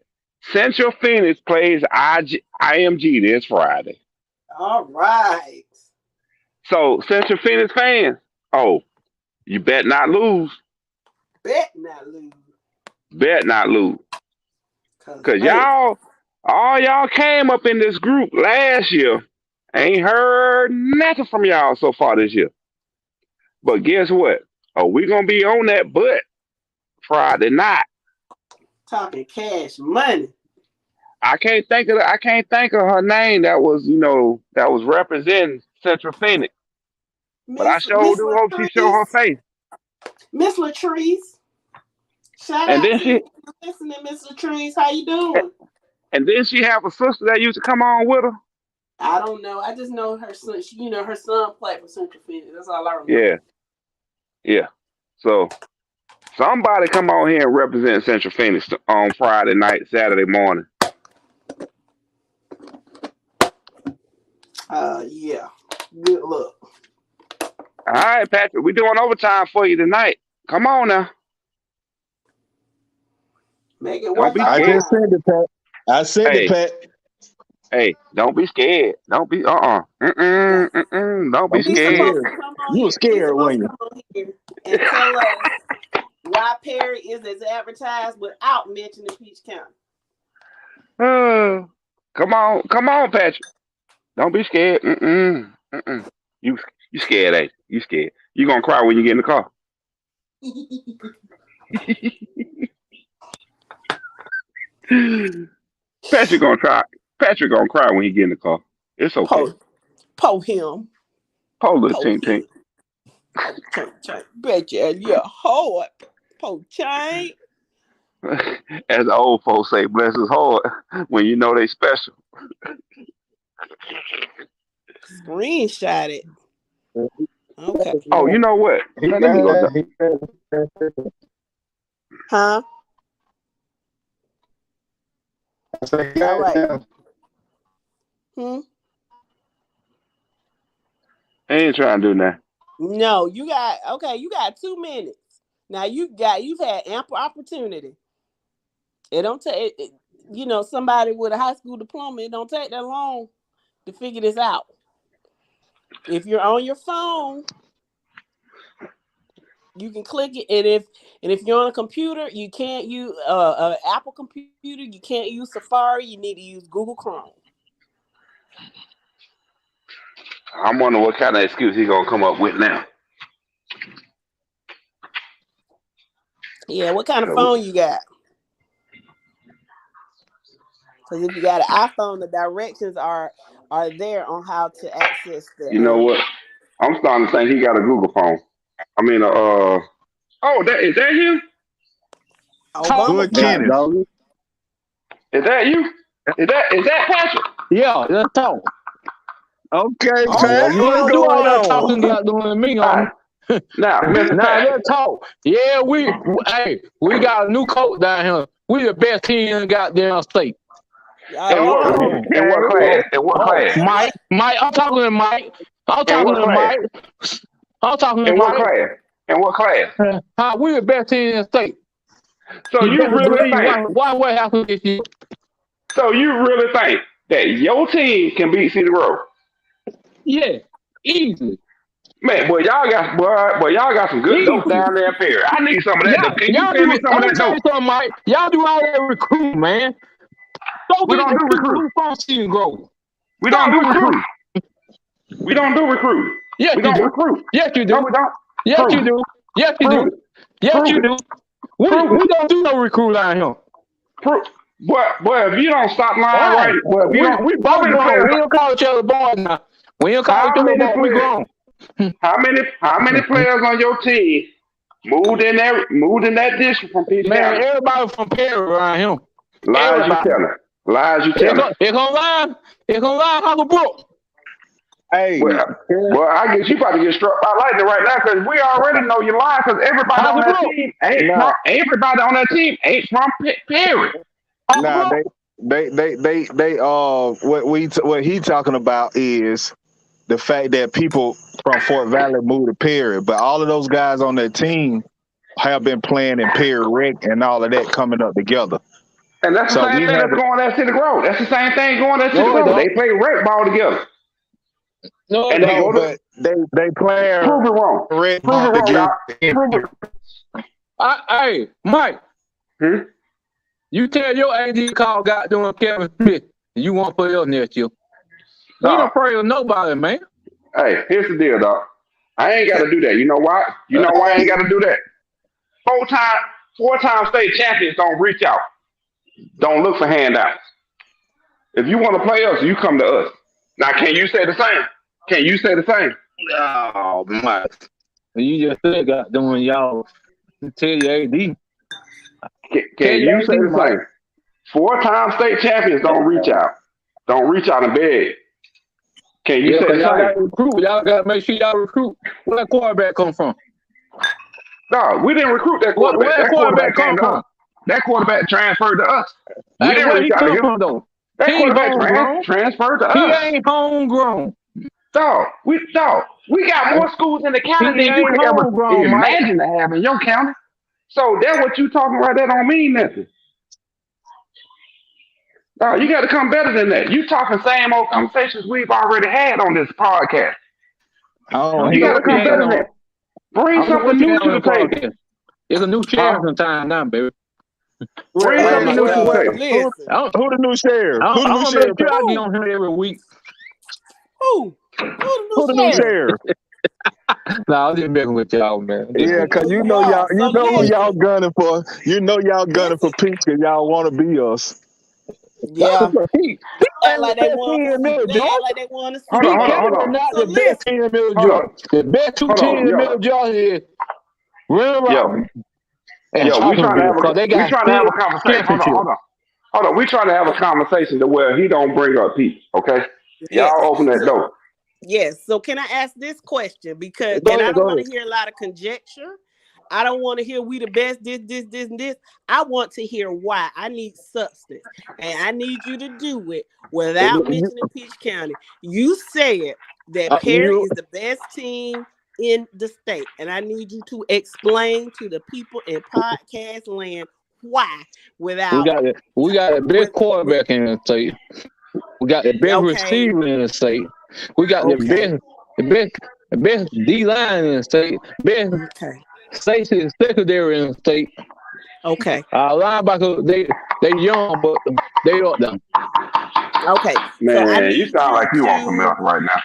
Central Phoenix plays IMG this Friday. All right. So, Central Phoenix fans, oh, you bet not lose. Bet not lose. Bet not lose. Because Hey, all y'all came up in this group last year. Ain't heard nothing from y'all so far this year. But guess what? Oh, we going to be on that butt Friday night. talking cash money. I can't think of her name that was representing Central Phoenix. But I Miss sure do hope she show her Latrice. face. Miss Latrice. Shout And out then to you for listening, Miss Latrice. How you doing? and then she have a sister that used to come on with her. I don't know. I just know her son. Her son played for Central Phoenix. That's all I remember. Yeah. So somebody come on here and represent Central Phoenix on Friday night, Saturday morning. Yeah. Good luck. All right, Patrick, we're doing overtime for you tonight. Come on now. Make it Don't worth be our I scared. just sent it, Pat. I sent it, Pat. Hey, don't be scared. Don't be Don't be Don't be He's scared. supposed scared. to come on You here. were scared, He's supposed weren't to you? come on here and tell us why Perry is as advertised without mentioning Peach County. Come on, Patrick. Don't be scared. You scared, ain't you? You scared. You gonna cry when you get in the car. Patrick gonna cry. Patrick gonna cry when he get in the car. It's okay. Po him. Poor little Po tink him. tink. Po chain. Bet you're hard. Po chain. As the old folks say, bless his heart when you know they special. Screenshot it. Okay. Oh, you know what? Let me go down. Huh? All right. I ain't trying to do that. No, you got 2 minutes. Now you've had ample opportunity. It don't take somebody with a high school diploma, it don't take that long to figure this out. If you're on your phone, you can click it, and if you're on a computer, you can't use an Apple computer, you can't use Safari, you need to use Google Chrome. I'm wondering what kind of excuse he's gonna come up with now. Yeah, what kind of phone you got? Because if you got an iPhone, the directions are there on how to access the. You know what? I'm starting to think he got a Google phone. I mean, oh, is that him? Obama Kenneth. phone. Is that you? Is that Patrick? Yeah, let's talk. Okay, Oh, Pat. You What's don't do all that going talking on? about doing me on. Now, Mr. Now Patrick. let's talk. Yeah, we got a new coach down here. We the best team in the goddamn state. In what class? In what class? Mike, I'm talking to Mike. I'm talking to Mike. In what class? In what class? We the best team in the state. So you really think? Why what happened this year? So you really think that your team can beat Cedar Grove? Yeah, easily. Man, boy, y'all got some good dope down there in Perry. I need some of that. Can you send me some of that dope? Something, Mike. Y'all do all that recruit, man. We don't do recruit. We don't do recruit. We don't do recruit. Yes, we don't do. recruit. Yes, you do. No, we don't. Yes, Prove you do. Yes, you Prove do. Yes, Prove you it. do. We don't do no recruit out here. Boy, if you don't stop lying, right? Well, We both grown. We don't call each other boys now. We don't call each other boys. We grown. How many players on your team Moved in that district from Peach Man, County. everybody from Perry around him. Lies you Everybody. telling. Lies you Here telling. come line. Here come line, Uncle Brooke. Hey, Well, I guess you about to get struck by lightning right now because we already know you're lying because everybody on Uncle that Brooke. team ain't Nah. from everybody on that team ain't from Perry. Uncle nah, Brooke. what he talking about is the fact that people from Fort Valley moved to Perry, but all of those guys on that team have been playing in Perry Rec and all of that coming up together. And that's the So same we thing have that's going at City Grove. That's the same thing going at City No, it Grove. They don't. play rec ball together. No, And they no, go to but they playing prove it wrong. Rec Prove it wrong, together. Doc. Prove it. Hey, Mike, Hmm? you tell your AD call got doing Kevin Smith. You won't put up next year. We Dog. don't pray with nobody, man. Hey, here's the deal, dog. I ain't got to do that. You know why? You know why I ain't got to do that? Four-time state champions don't reach out. Don't look for handouts. If you want to play us, you come to us. Now, can you say the same? Can you say the same? Oh, Mike. You just said got doing y'all. Tell your AD. Can you say the same? Four-time state champions don't reach out. Don't reach out and beg. Can you say the y'all got to same? recruit. Y'all got to make sure y'all recruit. Where that quarterback come from? No, we didn't recruit that quarterback. Where that That quarterback quarterback came come to us. That quarterback transferred to us. We Hey, didn't where he reach out to come him. from, though? That He ain't quarterback homegrown. transferred to He us. ain't homegrown. Dog, we got more schools in the county He than you ain't could ever homegrown, Mike. imagine to have in your county. So that what you talking right there don't mean nothing. No, you got to come better than that. You talking same old conversations we've already had on this podcast. Oh, You got to come better than that. Bring something new to the table. It's a new sheriff in time now, baby. Bring Oh something my new to the God! table. Listen, Who the new sheriff? I'm Who the new gonna sheriff? make sure I get on him every week. who Who the the new new sheriff? sheriff? Nah, I'm just messing with y'all, man. Yeah, cause you know Yeah, you so know who y'all listen. gunning for. You know y'all gunning for Peach, cause y'all want to be us. Yeah, He act ain't like the they best want team to in see. Middle They act Georgia. like they want to see. Hold on, hold on, hold Canada on. not So the best listen, team in Middle Hold on. Georgia. The best two Hold on, teams in yo. Middle Georgia is Red Rock and Yo, we trying to have Charlestonville, because they got a 6 conversation. championships. Hold on. We trying to have a conversation to where he don't bring up Pete. Okay, yes. y'all open that So, door. yes. So can I ask this question? Because Go and I ahead, don't go want ahead. to hear a lot of conjecture. I don't want to hear we the best, this, and this. I want to hear why. I need substance. And I need you to do it without mentioning Peach County. You said that Perry You, is the best team in the state. And I need you to explain to the people in podcast land why we without got the best with quarterback in the state. We got the best okay. receiver in the state. We got Okay. the best D line in the state. Best Okay. safety secondary in the state. Okay. Linebacker, they young, but they up there. Okay. So I Man, you need sound like you on some to milk right now.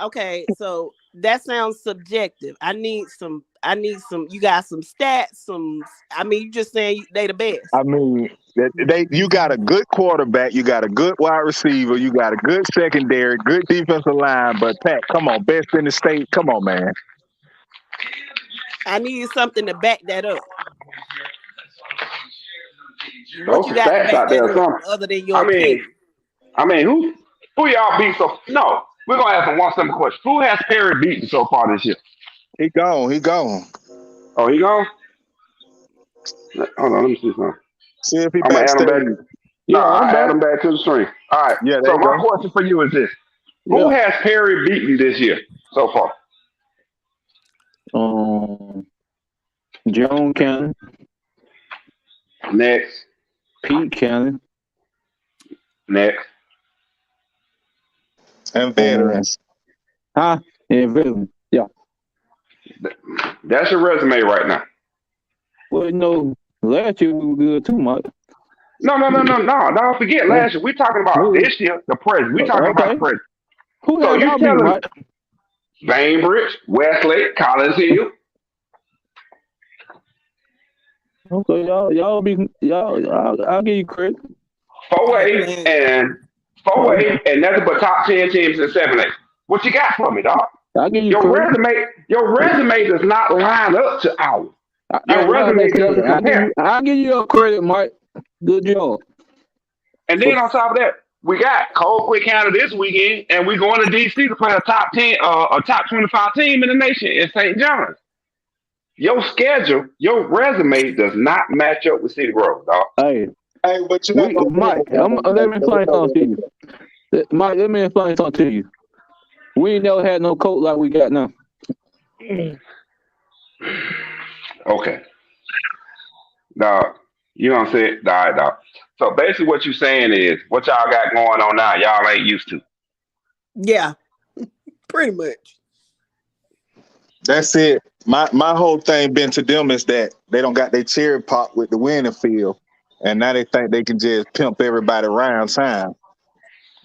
okay. So that sounds subjective. I need some you got some stats, you just saying they the best. I mean, you got a good quarterback, you got a good wide receiver, you got a good secondary, good defensive line. But Pat, come on, best in the state. Come on, man. I need something to back that up. Throw What some you got to stats back out there that or up something. other than your opinion? Who y'all beat so? No, we're gonna ask him one simple question. Who has Perry beaten so far this year? He gone. Oh, he gone. Hold on, let me see something. See if he I'm gonna add him backstage. back. No, Yeah, I'm I add back. him back to the stream. All right. Yeah, there So you my go. question for you is this: Who Yeah. has Perry beaten this year so far? Joan County, Next. Pete County, Next. And veterans. and Villain. Yeah. That's your resume right now. Well, last year we were good too, Mike. No. Don't forget last year. We're talking about this year, the present. We're talking about the present. Who So have you y'all beat, telling me Mike? Bainbridge, Westlake, Collins Hill. Okay, I'll give you credit. 4A and nothing but top 10 teams in 7A. What you got for me, dog? I'll give you Your credit. resume does not line up to ours. Your Like I resume said, doesn't compare. I'll give you your credit, Mike. Good job. And then on top of that, we got Colquitt County this weekend, and we're going to DC to play a top 10, a top 25 team in the nation in St. John's. Your schedule, your resume does not match up with City Grove, dog. Hey, but you Mike, let me explain something to you. Mike, let me explain something to you. We ain't never had no coach like we got now. Okay. Dog, you know what I'm saying? All right, dog. So basically what you're saying is what y'all got going on now, y'all ain't used to. Yeah, pretty much. That's it. My whole thing been to them is that they don't got their cherry pop with the winning field, and now they think they can just pimp everybody around town.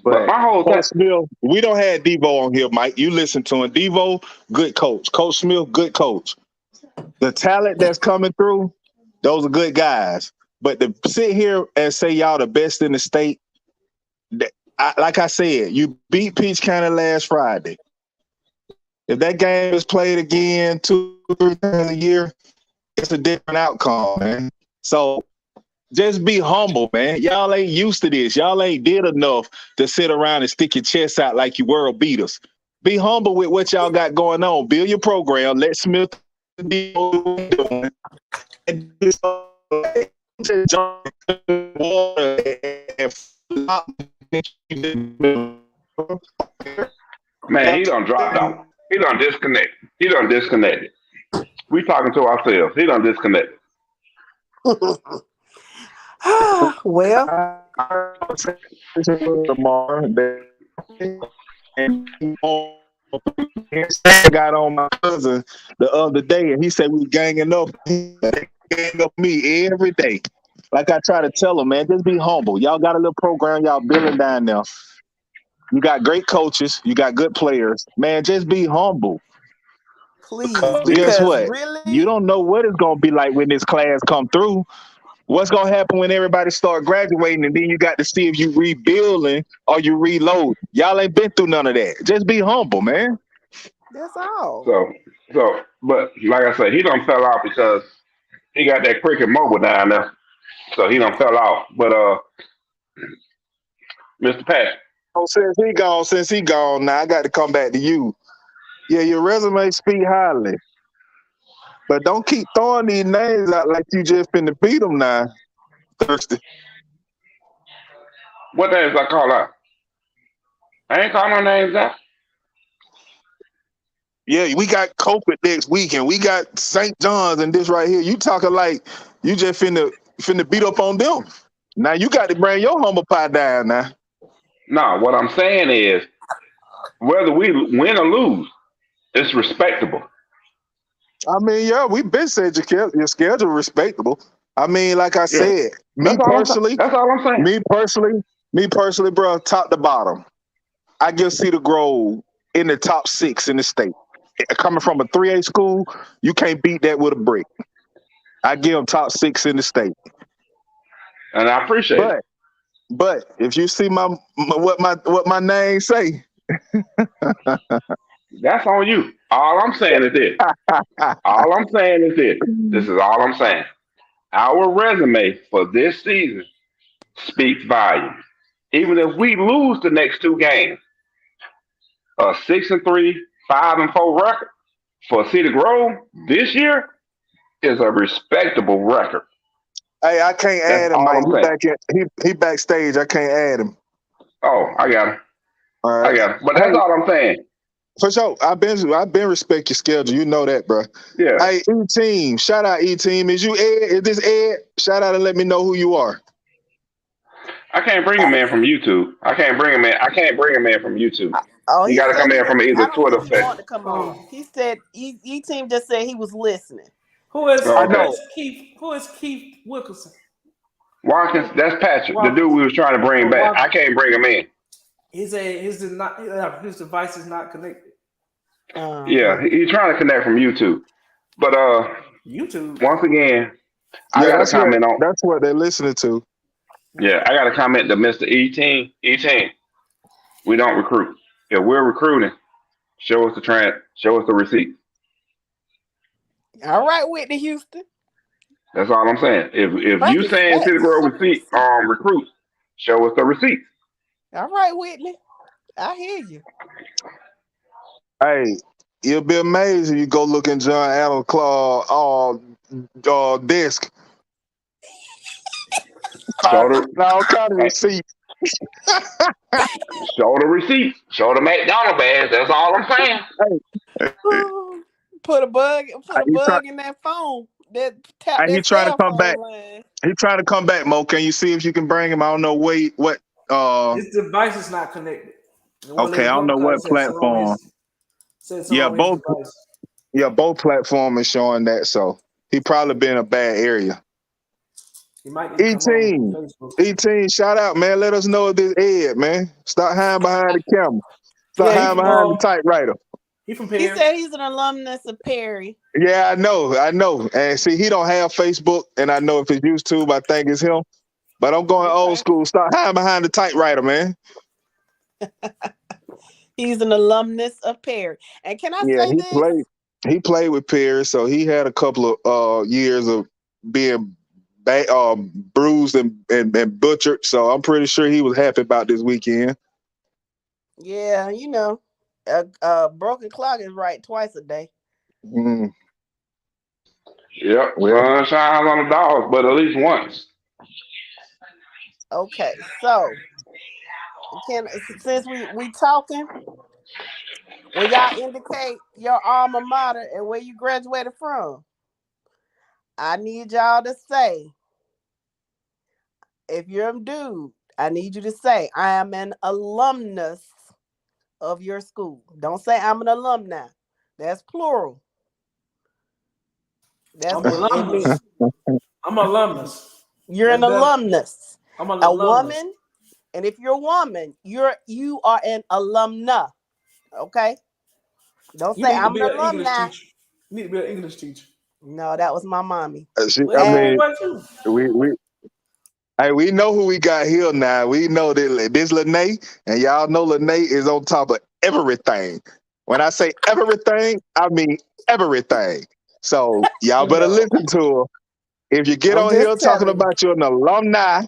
But my whole Coach Smith, we don't have Devo on here, Mike. You listen to him. Devo, good coach. Coach Smith, good coach. The talent that's coming through, those are good guys. But to sit here and say y'all the best in the state, like I said, you beat Peach County last Friday. If that game is played again 2-3 times a year, it's a different outcome, man. So just be humble, man. Y'all ain't used to this. Y'all ain't did enough to sit around and stick your chest out like you world beaters. Be humble with what y'all got going on. Build your program. Let Smith do what he's doing. And just jump in the water and man, he done dropped off. He done disconnected. He done disconnected. We talking to ourselves. He done disconnected. Well, I got on my cousin the other day, and he said we ganging up. He gang up me every day. Like I try to tell him, man, just be humble. Y'all got a little program y'all building down there. You got great coaches. You got good players. Man, just be humble. please. Guess Because what? really, You don't know what it's going to be like when this class come through. What's going to happen when everybody start graduating, and then you got to see if you rebuilding or you reload. Y'all ain't been through none of that. Just be humble, man. that's all. So, but like I said, he done fell off because he got that cricket mobile down there. So he done fell off. But Mr. Pat, Oh, since he gone, now I got to come back to you. Yeah, your resume speak highly, but don't keep throwing these names out like you just finna beat them now, Thirsty. what names I call out? I ain't calling no names out. Yeah, we got Copeland next week, and we got St. John's and this right here. You talking like you just finna beat up on them. Now you got to bring your humble pie down now. No, what I'm saying is whether we win or lose, it's respectable. I mean, yeah, we been said your schedule respectable. I mean, like I Yeah. said, me That's all I'm saying. me personally, bro, top to bottom, I give Cedar Grove in the top 6 in the state. Coming from a 3A school, you can't beat that with a brick. I give them top 6 in the state. And I appreciate it. But if you see what my name say, That's on you. All I'm saying is this. All I'm saying is this. This is all I'm saying. Our resume for this season speaks volumes. Even if we lose the next 2 games, a 6-3, 5-4 record for Cedar Grove this year is a respectable record. hey, I can't add him, all Mike. I'm He backstage. I can't add him. Oh, I got him. All I right. got him. But that's all I'm saying. For sure. I've been respect your schedule. You know that, bro. Yeah. Hey, E-Team. Shout out E-Team. Is you Ed? Is this Ed? Shout out and let me know who you are. I can't bring him in from YouTube. I can't bring him in from YouTube. Oh, You got to said come in from I either don't Twitter think he or wanted to come on. He said E-Team just said he was listening. Who is Oh, okay. Who is Keith Wilkerson? Watkins, that's Patrick, Watkins. the dude we was trying to bring back. Watkins. I can't bring him in. His device is not connected. Yeah, he's trying to connect from YouTube. But YouTube. once again, I got to comment on. That's what they're listening to. Yeah, I got to comment to Mr. E-Team. E-Team, we don't recruit. If we're recruiting, Show us the receipt. All right, Whitney Houston. That's all I'm saying. If you Facts, saying City facts. Grove receipt recruits, show us the receipt. All right, Whitney. I hear you. Hey, you'll be amazed if you go look in John Adams' desk. Show the All kind of hey, receipts. show the receipt. Show the McDonald badge. That's all I'm saying. Put a bug He in that phone. That tap that trying to cell come back. phone line. He trying to come back, Mo. Can you see if you can bring him? I don't know what. His device is not connected. It won't let Okay, I him don't go know because what platform. said something on his device. Both platforms is showing that. So he probably been in a bad area. He might need to come on Facebook. E-Team, shout out, man. Let us know if this Ed, man. Stop hiding behind the camera. Stop hiding behind the typewriter. He from He Perry. said he's an alumnus of Perry. Yeah, I know. And see, he don't have Facebook, and I know if it's YouTube, I think it's him. But I'm going old school. Stop hiding behind the typewriter, man. He's an alumnus of Perry. And can I say this? He played with Perry, so he had a couple of years of being bruised and butchered. So I'm pretty sure he was happy about this weekend. Yeah, you know, a broken clock is right twice a day. Mm. Yep, sun shines on the dogs, but at least once. Okay, so since we talking, when y'all indicate your alma mater and where you graduated from, I need y'all to say, if you're a dude, I need you to say, I am an alumnus of your school. Don't say I'm an alumni. That's plural. I'm an alumnus. I'm an alumnus. You're an alumnus. I'm an alumnus. Woman, and if you're a woman, you are an alumna. Okay? Don't say I'm an alumni. You need to be an English teacher. No, that was my mommy. We know who we got here now. We know that this Lene, and y'all know Lene is on top of everything. When I say everything, I mean everything. So y'all better listen to her. If you get on here talking about you're an alumni,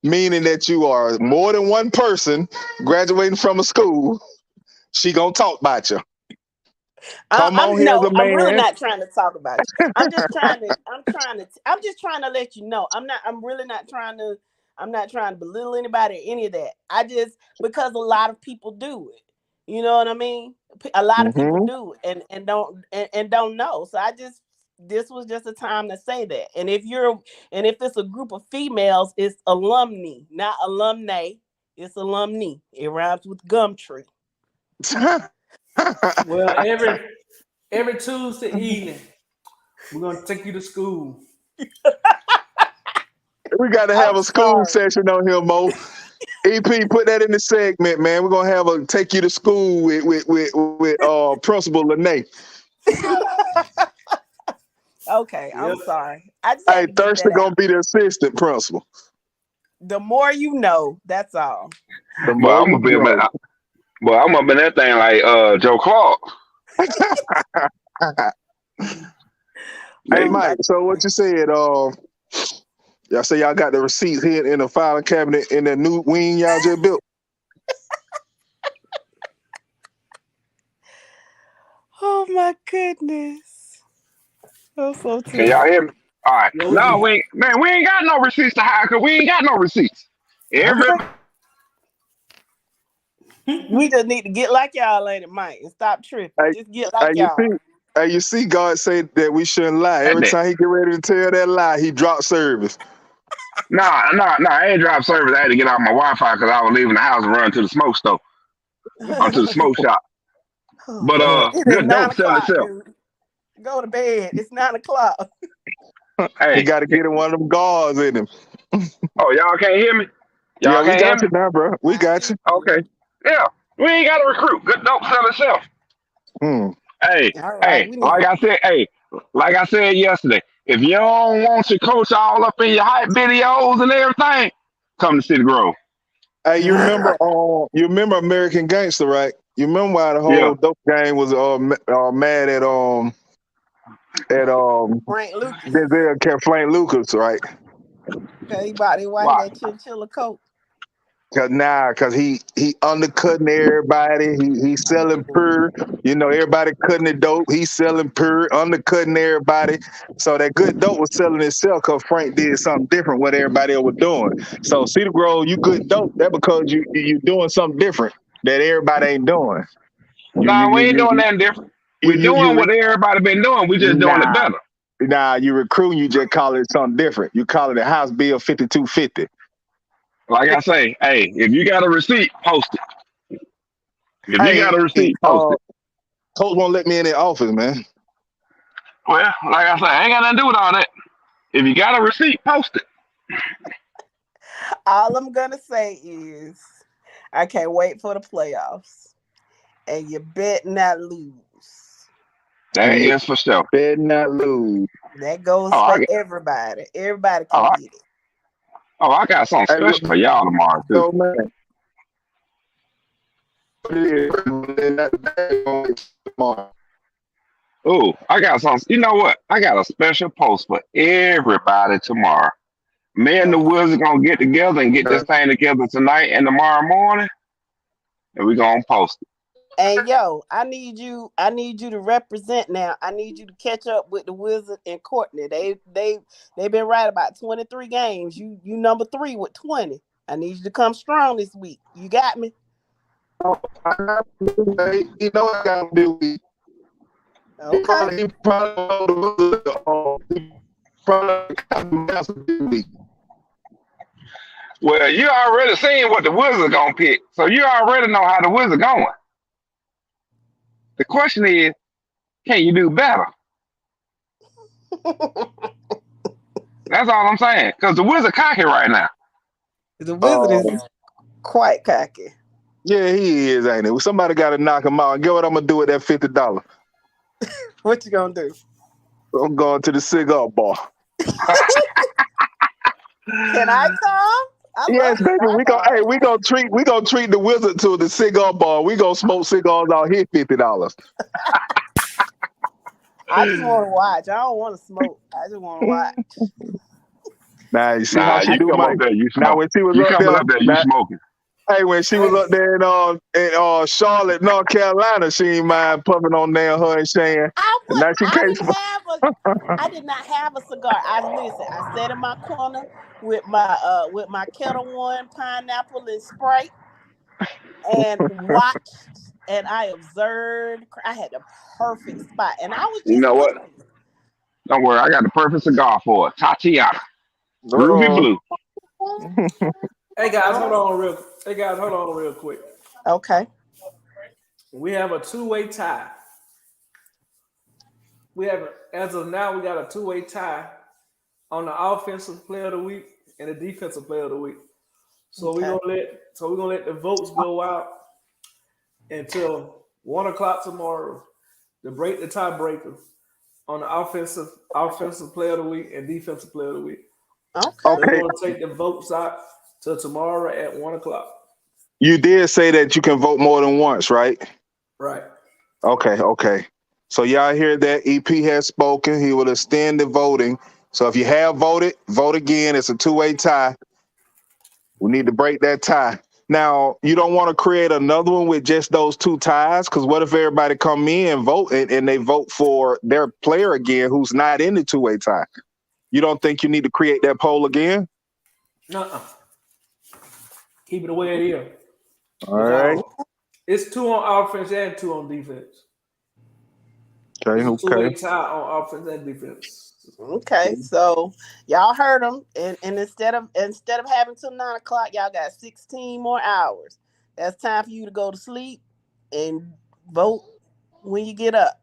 meaning that you are more than one person graduating from a school, she gonna talk about you. I'm really not trying to talk about you. I'm just trying to let you know. I'm not trying to belittle anybody or any of that. Because a lot of people do it. You know what I mean? A lot of people do it and don't know. So this was just a time to say that. And if it's a group of females, it's alumni, not alumni. It's alumni. It rhymes with Gumtree. Well, every Tuesday evening, we're gonna take you to school. We got to have a school session on here, Mo. EP, put that in the segment, man. We're gonna have a take you to school with Principal Lene. Okay, I'm sorry. Thirsty gonna be the assistant principal. The more you know, that's all. I'm gonna be that thing like Joe Clark. Hey Mike, so what you said? Y'all say y'all got the receipts here in the filing cabinet in the new wing y'all just built. Oh my goodness! Can y'all hear me? All right. No, we ain't got no receipts to hide because we ain't got no receipts. We just need to get like y'all, ain't it, Mike, and stop tripping. Just get like y'all. You see, God said that we shouldn't lie. Every time he get ready to tell that lie, he dropped service. Nah, I ain't dropped service. I had to get off my Wi-Fi because I was leaving the house and run to the smoke store, onto the smoke shop. But good dope sell itself. Go to bed. It's 9:00. Hey, you got to get in one of them guards in him. Oh, y'all can't hear me? Y'all we got you now, bro. We got you. Okay. Yeah, we ain't got to recruit. Good dope sell itself. Hey, like I said yesterday, if you don't want your coach all up in your hype videos and everything, come to City Grove. Hey, you remember American Gangster, right? You remember why the Yeah. whole dope game was mad at Frank Lucas. Denzel kept Frank Lucas, right? Okay, he bought his wife Why? that chinchilla coat. Cause he undercutting everybody. He selling pure. You know, everybody cutting the dope. He selling pure, undercutting everybody. So that good dope was selling itself because Frank did something different what everybody else was doing. So Cedar Grove, you good dope. That because you doing something different that everybody ain't doing. Nah, we ain't doing nothing different. We doing what everybody been doing. We just doing it nah, better. nah, you recruiting, you just call it something different. You call it a House Bill 5250. Like I say, hey, if you got a receipt, post it. If you got a receipt, post it. Coach won't let me in the office, man. Well, like I say, I ain't got nothing to do with all that. If you got a receipt, post it. All I'm gonna say is I can't wait for the playoffs. And you bet not lose. That You is for sure. better not lose. That goes Oh, for I got, everybody. Everybody oh, can I, get it. I got something Hey, look, special for y'all tomorrow too. so man. Oh, I got something. You know what? I got a special post for everybody tomorrow. Me and the Wizards gonna get together and get this thing together tonight and tomorrow morning, and we gonna post it. And yo, I need you to represent now. I need you to catch up with the Wizard and Courtney. They've been right about 23 games. You number 3 with 20. I need you to come strong this week. You got me? You know what I gotta do. Okay. He probably Well, you already seen what the Wizards gonna pick, so you already know how the Wizards going. The question is, can you do better? That's all I'm saying. Because the Wizard cocky right now. The Wizard is quite cocky. Yeah, he is, ain't it? Somebody got to knock him out. And get what I'm gonna do with that $50. What you gonna do? I'm going to the cigar bar. Can I come? Yes, baby. We gonna treat the Wizard to the cigar bar. We gonna smoke cigars out here $50. I just want to watch. I don't want to smoke. I just want to watch. Now you see Nah, how she you do, come up Mike. there, you Now smoke. when she was You up coming there, up there, you smoking. hey, when she was up there in Charlotte, North Carolina, she ain't mind puffing on there, her and Shane. Now she can't. I did not have a cigar. I sat in my corner with my Kettle One pineapple and Sprite and watched and I observed. I had the perfect spot and I was You just know what? looking. Don't worry, I got the perfect cigar for it. Tatiana. Groovy Blue. Hey guys, hold on real quick. Okay. We have a two-way tie. As of now, we got a two-way tie on the offensive player of the week and the defensive player of the week. So we're gonna let the votes go out until 1:00 tomorrow to break the tiebreaker on the offensive player of the week and defensive player of the week. Okay. So we're gonna take the votes out till tomorrow at 1:00. You did say that you can vote more than once, right? Right. Okay. So y'all hear that? EP has spoken. He will extend the voting. So if you have voted, vote again. It's a two-way tie. We need to break that tie. Now, you don't want to create another one with just those two ties, because what if everybody come in and vote and they vote for their player again who's not in the two-way tie? You don't think you need to create that poll again? Nuh-uh. Keep it the way it is. All right. It's 2 on offense and 2 on defense. Okay. It's a two-way tie on offense and defense. Okay, so y'all heard them, and instead of having till 9:00, y'all got 16 more hours. That's time for you to go to sleep and vote when you get up.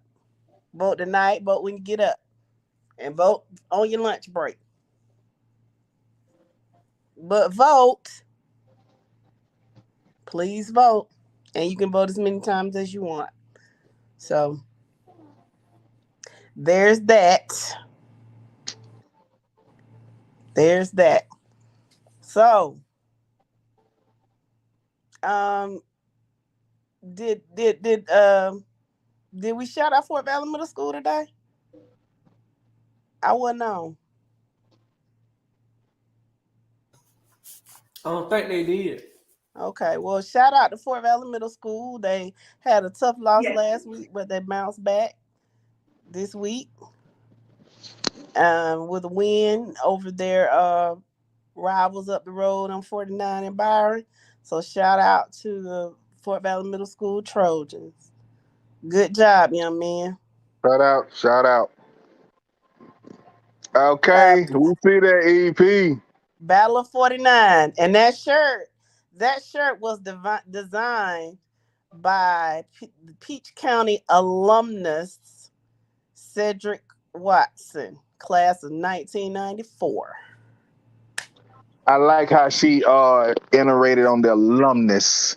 Vote tonight, vote when you get up, and vote on your lunch break. But vote, please vote, and you can vote as many times as you want. So there's that. So, did we shout out Fort Valley Middle School today? I wasn't on. I don't think they did. Okay, well, shout out to Fort Valley Middle School. They had a tough loss last week, but they bounced back this week with a win over their rivals up the road on 49 in Byron. So shout out to the Fort Valley Middle School Trojans. Good job, young man. Shout out. Okay, we see that EP. Battle of 49. And that shirt was designed by Peach County alumnus Cedric Watson, class of 1994. I like how she iterated on the alumnus.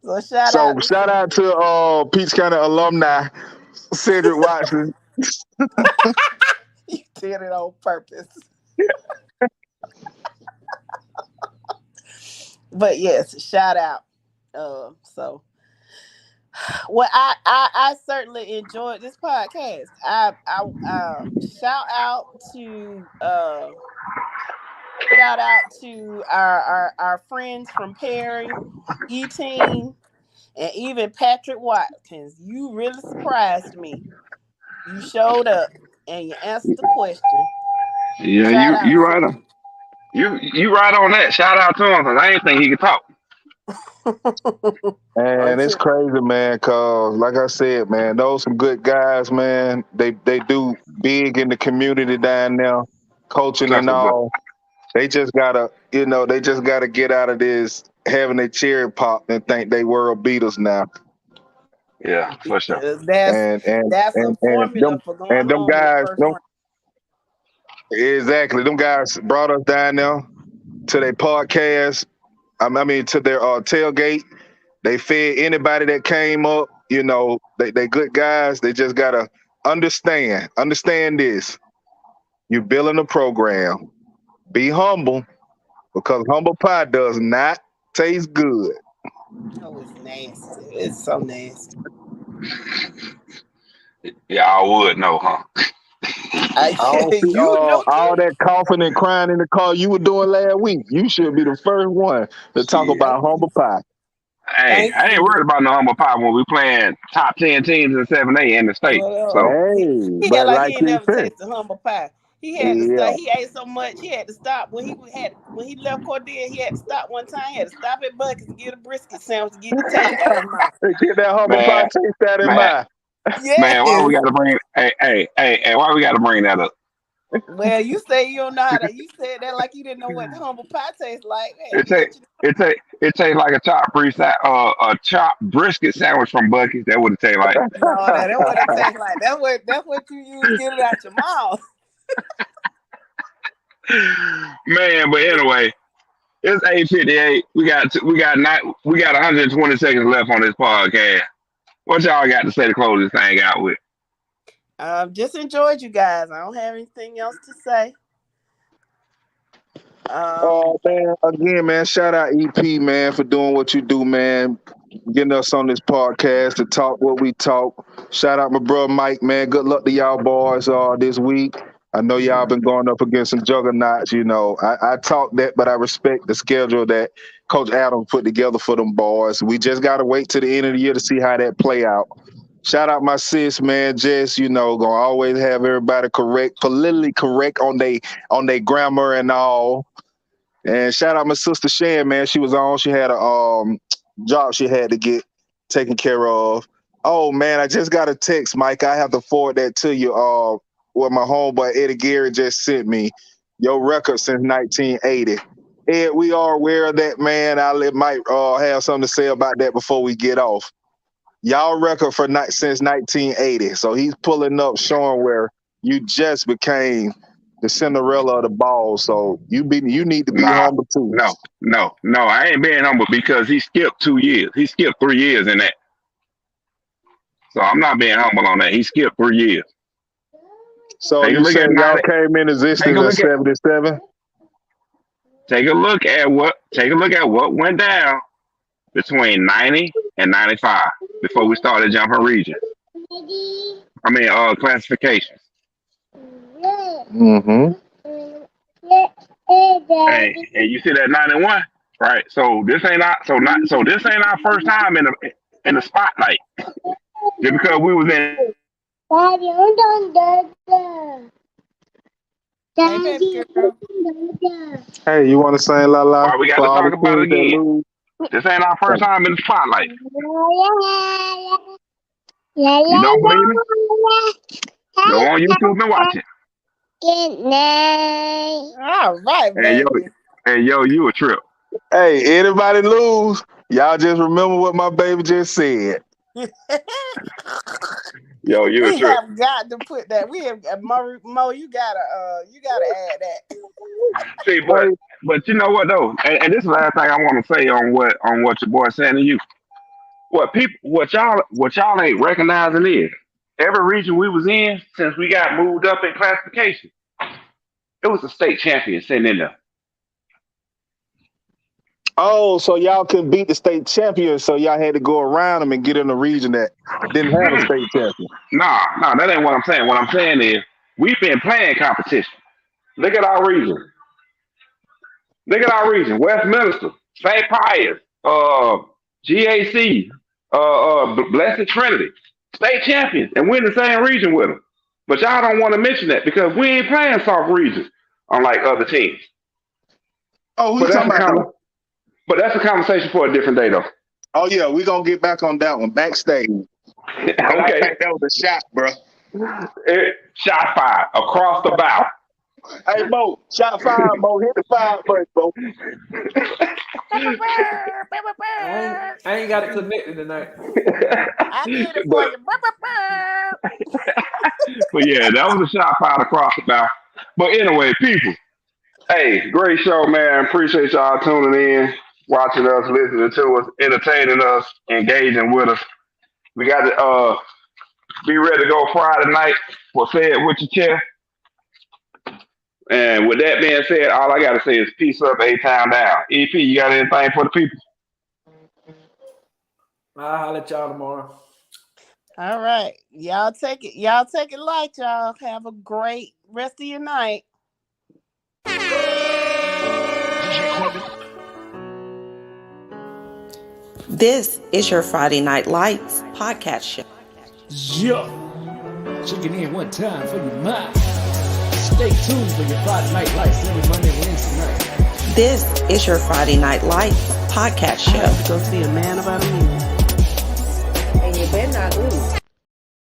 So shout out to Peach County alumni Cedric Watson. You did it on purpose. But yes, shout out. So well, I certainly enjoyed this podcast. I shout out to our friends from Perry, E-Team, and even Patrick Watkins. You really surprised me. You showed up and you answered the question. Yeah, you right on. You right on that. Shout out to him because I didn't think he could talk. And it's crazy, man, cause like I said, man, those some good guys, man. They do big in the community down there, coaching and all. They just gotta get out of this having a cherry pop and think they world beaters now. Yeah, for sure. That's a formula for going them guys. Exactly, them guys brought us down there to their podcast. I mean, to their tailgate. They fed anybody that came up. You know, they good guys. They just gotta understand this. You're building a program. Be humble, because humble pie does not taste good. Oh, it's nasty. It's so nasty. Yeah, I would know, huh? I don't see all that coughing and crying in the car you were doing last week. You should be the first one to talk about humble pie. Hey, I ain't worried about no humble pie when we playing top 10 teams in 7A in the state. He got like he never tasted humble pie. He had to stop. He ate so much he had to stop when he left Cordia. He had to stop one time. He had to stop at Buc-ee's to get a brisket sandwich to get the taste out of his mouth. Get that humble pie taste out of his mouth. Yes. Man, why we gotta bring? Hey, why we gotta bring that up? Well, you say you don't know how to. You said that like you didn't know what humble pie tastes like. Hey, it tastes like a chopped brisket sandwich from Buc-ee's. That would it taste like. No, that what it tastes like. That's what you use to get it out your mouth. Man, but anyway, it's 8:58. We got 120 seconds left on this podcast. What y'all got to say to close this thing out with? Just enjoyed you guys. I don't have anything else to say. Man, again, man, shout out EP, man, for doing what you do, man. Getting us on this podcast to talk what we talk. Shout out my brother Mike, man. Good luck to y'all boys this week. I know y'all been going up against some juggernauts, you know. I talk that, but I respect the schedule that Coach Adam put together for them boys. We just got to wait to the end of the year to see how that play out. Shout out my sis, man. Jess, you know, gonna always have everybody politically correct on they grammar and all. And shout out my sister Shan, man. She was on. She had a job she had to get taken care of. Oh man, I just got a text, Mike. I have to forward that to you. What my homeboy Eddie Gary just sent me. Your record since 1980. Ed, we are aware of that, man. I'll let Mike have something to say about that before we get off. Y'all record since 1980. So he's pulling up, showing where you just became the Cinderella of the ball. So you need to be humble too. No. I ain't being humble because he skipped 2 years. He skipped 3 years in that. So I'm not being humble on that. He skipped 3 years. So you said y'all came in existence in 77? Take a look at what went down between 90 and 95 before we started jumping regions. Classifications. Mm-hmm. And you see that 91, right? So this ain't our first time in the spotlight. Just because we was in. Hey, baby girl. Hey, you want to sing La La? All right, we got for to all talk the about it teams that again. lose? This ain't our first time in the spotlight. You don't believe me? Go on YouTube and watch it. All right, baby. Yo, you a trip. Hey, anybody lose? Y'all just remember what my baby just said. Yo, you a We trip. have got to put that. We have Mo. You gotta add that. See, but you know what though, and this is the last thing I want to say on what your boy saying to you. What y'all ain't recognizing is every region we was in since we got moved up in classification, it was a state champion sitting in there. Oh, so y'all couldn't beat the state champion, so y'all had to go around them and get in a region that didn't have a state champion. Nah, that ain't what I'm saying. What I'm saying is we've been playing competition. Look at our region. Westminster, St. Pius, GAC, Blessed Trinity, state champions, and we're in the same region with them. But y'all don't want to mention that because we ain't playing soft regions unlike other teams. Oh, who you talking about? But that's a conversation for a different day, though. Oh yeah, we gonna get back on that one backstage. Okay, I think that was a shot, bro. Shot fired across the bow. Hey Mo, shot fired, Mo. Hit the fire first, Mo. I ain't got it connected tonight. I did it for you. But yeah, that was a shot fired across the bow. But anyway, people, hey, great show, man. Appreciate y'all tuning in, watching us, listening to us, entertaining us, engaging with us. We got to be ready to go Friday night for Say It With Your Chest. And with that being said, all I got to say is peace up, A-Town down. EP, you got anything for the people? I'll holler at y'all tomorrow. All right. Y'all take it light, y'all. Have a great rest of your night. This is your Friday Night Lights podcast show. Yeah. Checking in one time for your mind. Stay tuned for your Friday Night Lights every Monday and Wednesday night. This is your Friday Night Lights podcast show. I have to go see a man about a minute. And you better not lose.